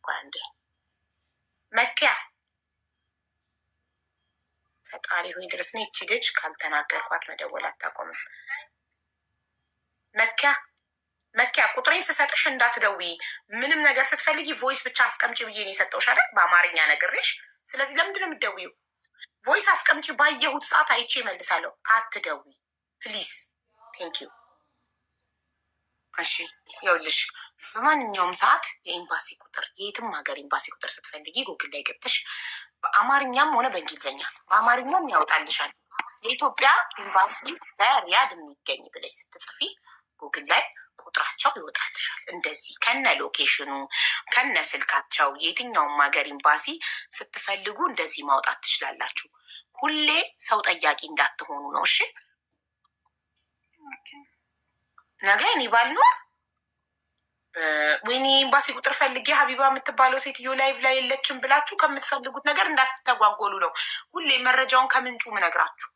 አንዴ መኪያ ፈጣሪ ሆይ ድረስ ነው። ይቺ ልጅ ካልተናገርኳት መደወል አታቆምም። መኪያ ቁጥሬን ስሰጥሽ እንዳትደውይ። ምንም ነገር ስትፈልጊ ቮይስ ብቻ አስቀምጪ ብዬ ነው የሰጠሁሽ አይደል? በአማርኛ ነግሬሽ። ስለዚህ ለምንድን ነው የምትደውይው? ቮይስ አስቀምጪ። ባየሁት ሰዓት አይቼ እመልሳለሁ። አትደውይ ፕሊዝ። ቴንክ ዩ። እሺ ይኸውልሽ በማንኛውም ሰዓት የኤምባሲ ቁጥር የየትም ሀገር ኤምባሲ ቁጥር ስትፈልጊ ጉግል ላይ ገብተሽ በአማርኛም ሆነ በእንግሊዝኛ በአማርኛም ያወጣልሻል። የኢትዮጵያ ኤምባሲ በሪያድ የሚገኝ ብለሽ ስትጽፊ ጉግል ላይ ቁጥራቸው ይወጣልሻል። እንደዚህ ከነ ሎኬሽኑ ከነ ስልካቸው የትኛውም ሀገር ኤምባሲ ስትፈልጉ እንደዚህ ማውጣት ትችላላችሁ። ሁሌ ሰው ጠያቂ እንዳትሆኑ ነው። እሺ ነገ እኔ ባልኖር ወይኔ ኤምባሲ ቁጥር ፈልጌ ሀቢባ የምትባለው ሴትዮ ላይቭ ላይ የለችም ብላችሁ ከምትፈልጉት ነገር እንዳትተጓጎሉ ነው ሁሌ መረጃውን ከምንጩ ምነግራችሁ።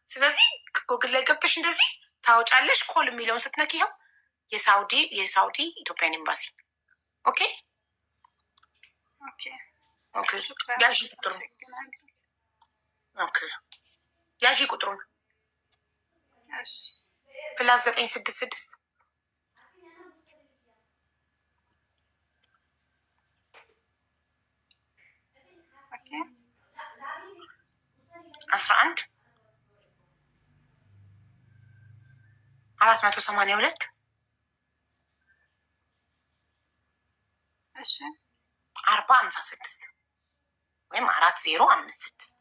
ስለዚህ ጉግል ላይ ገብተሽ እንደዚህ ታወጫለሽ። ኮል የሚለውን ስትነኪ ይኸው የሳውዲ ኢትዮጵያን ኤምባሲ። ኦኬ ያዢ ቁጥሩ ያዢ ቁጥሩን +966 11 482 4056 ወይም 4056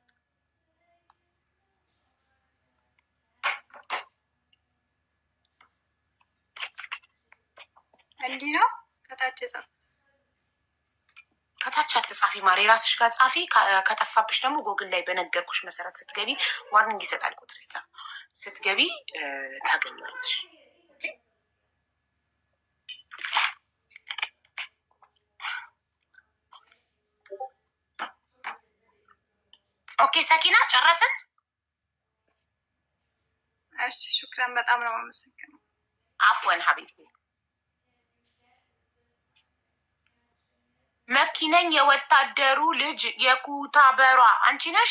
እንዲህ ነው። ከታች አትጻፊ ማሪ፣ ራስሽ ጋር ጻፊ። ከጠፋብሽ ደግሞ ጎግል ላይ በነገርኩሽ መሰረት ስትገቢ ዋርኒንግ ይሰጣል። ቁጥር ሲጻፍ ስትገቢ ታገኛለሽ። ኦኬ ሰኪና ጨረስን? እሺ ሹክራን፣ በጣም ነው የማመሰግነው። አፍወን ሀቢብ መኪነኝ የወታደሩ ልጅ የኩታበሯ አንቺ ነሽ?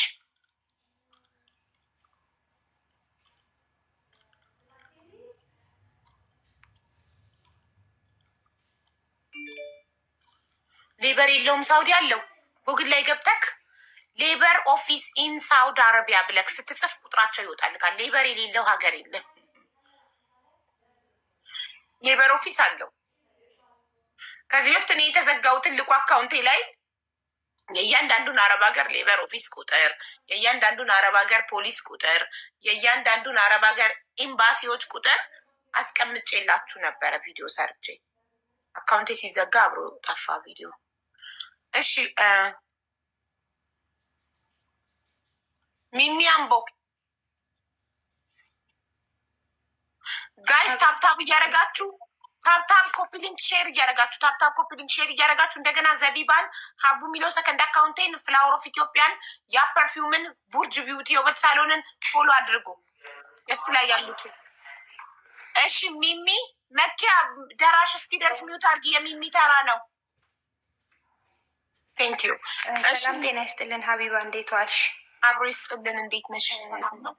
ሌበር የለውም ሳውዲ አለው። ጉግል ላይ ገብተክ ሌበር ኦፊስ ኢን ሳውዲ አረቢያ ብለክ ስትጽፍ ቁጥራቸው ይወጣልካል። ሌበር የሌለው ሀገር የለም። ሌበር ኦፊስ አለው። ከዚህ በፊት እኔ የተዘጋው ትልቁ አካውንቴ ላይ የእያንዳንዱን አረብ ሀገር ሌበር ኦፊስ ቁጥር፣ የእያንዳንዱን አረብ ሀገር ፖሊስ ቁጥር፣ የእያንዳንዱን አረብ ሀገር ኤምባሲዎች ቁጥር አስቀምጬላችሁ ነበረ ቪዲዮ ሰርቼ። አካውንቴ ሲዘጋ አብሮ ጠፋ ቪዲዮ። እሺ ሚሚ አምቦ ጋይስ ታብታብ እያደረጋችሁ ታብታብ ኮፒ ሊንክ ሼር እያደረጋችሁ ታብታብ ኮፒ ሊንክ ሼር እያደረጋችሁ እንደገና ዘቢባን ሀቡ የሚለው ሰከንድ አካውንቴን ፍላወር ኦፍ ኢትዮጵያን ያ ፐርፊውምን ቡርጅ ቢዩቲ የውበት ሳሎንን ፎሎ አድርጉ እስቲ ላይ ያሉት። እሺ ሚሚ መኪያ ደራሽ እስኪደርስ ሚዩት አድርጊ። የሚሚ ተራ ነው። ቴንክ ዩ። ሰላም ጤና ይስጥልን ሀቢባ፣ እንዴት ዋልሽ? አብሮ ይስጥልን። እንዴት ነሽ? ሰላም ነው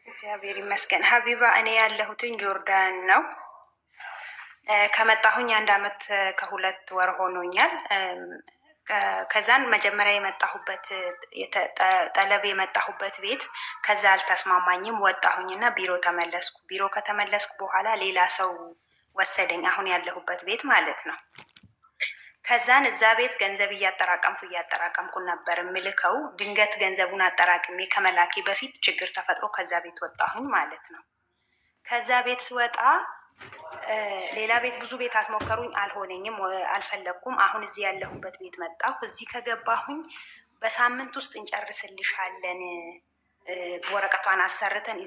እግዚአብሔር ይመስገን። ሀቢባ እኔ ያለሁትን ጆርዳን ነው። ከመጣሁኝ 1 ዓመት ከ2 ወር ሆኖኛል። ከዛን መጀመሪያ የመጣሁበት ጠለብ የመጣሁበት ቤት ከዛ አልተስማማኝም፣ ወጣሁኝና ቢሮ ተመለስኩ። ቢሮ ከተመለስኩ በኋላ ሌላ ሰው ወሰደኝ፣ አሁን ያለሁበት ቤት ማለት ነው። ከዛን እዛ ቤት ገንዘብ እያጠራቀምኩ ነበር ምልከው። ድንገት ገንዘቡን አጠራቅሜ ከመላኬ በፊት ችግር ተፈጥሮ ከዛ ቤት ወጣሁኝ ማለት ነው። ከዛ ቤት ስወጣ ሌላ ቤት ብዙ ቤት አስሞከሩኝ፣ አልሆነኝም፣ አልፈለግኩም። አሁን እዚህ ያለሁበት ቤት መጣሁ። እዚህ ከገባሁኝ በሳምንት ውስጥ እንጨርስልሻለን፣ ወረቀቷን አሰርተን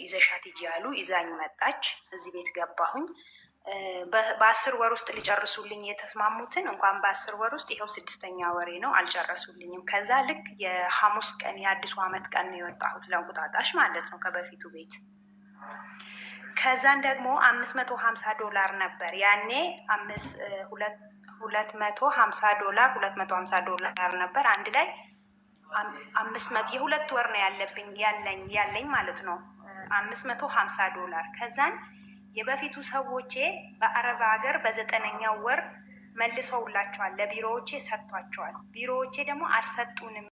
ይዘሻት ሂጂ ያሉ፣ ይዛኝ መጣች። እዚህ ቤት ገባሁኝ። በ10 ወር ውስጥ ሊጨርሱልኝ የተስማሙትን እንኳን በ10 ወር ውስጥ ይኸው 6ኛ ወሬ ነው፣ አልጨረሱልኝም። ከዛ ልክ የሐሙስ ቀን የአዲሱ ዓመት ቀን ነው የወጣሁት ለእንቁጣጣሽ ማለት ነው ከበፊቱ ቤት። ከዛን ደግሞ $550 ነበር ያኔ 250 $250 ነበር። አንድ ላይ 500 የ2 ወር ነው ያለኝ ማለት ነው $550። ከዛን የበፊቱ ሰዎቼ በአረብ ሀገር በ9ኛው ወር መልሰውላቸዋል፣ ለቢሮዎቼ ሰጥቷቸዋል። ቢሮዎቼ ደግሞ አልሰጡንም።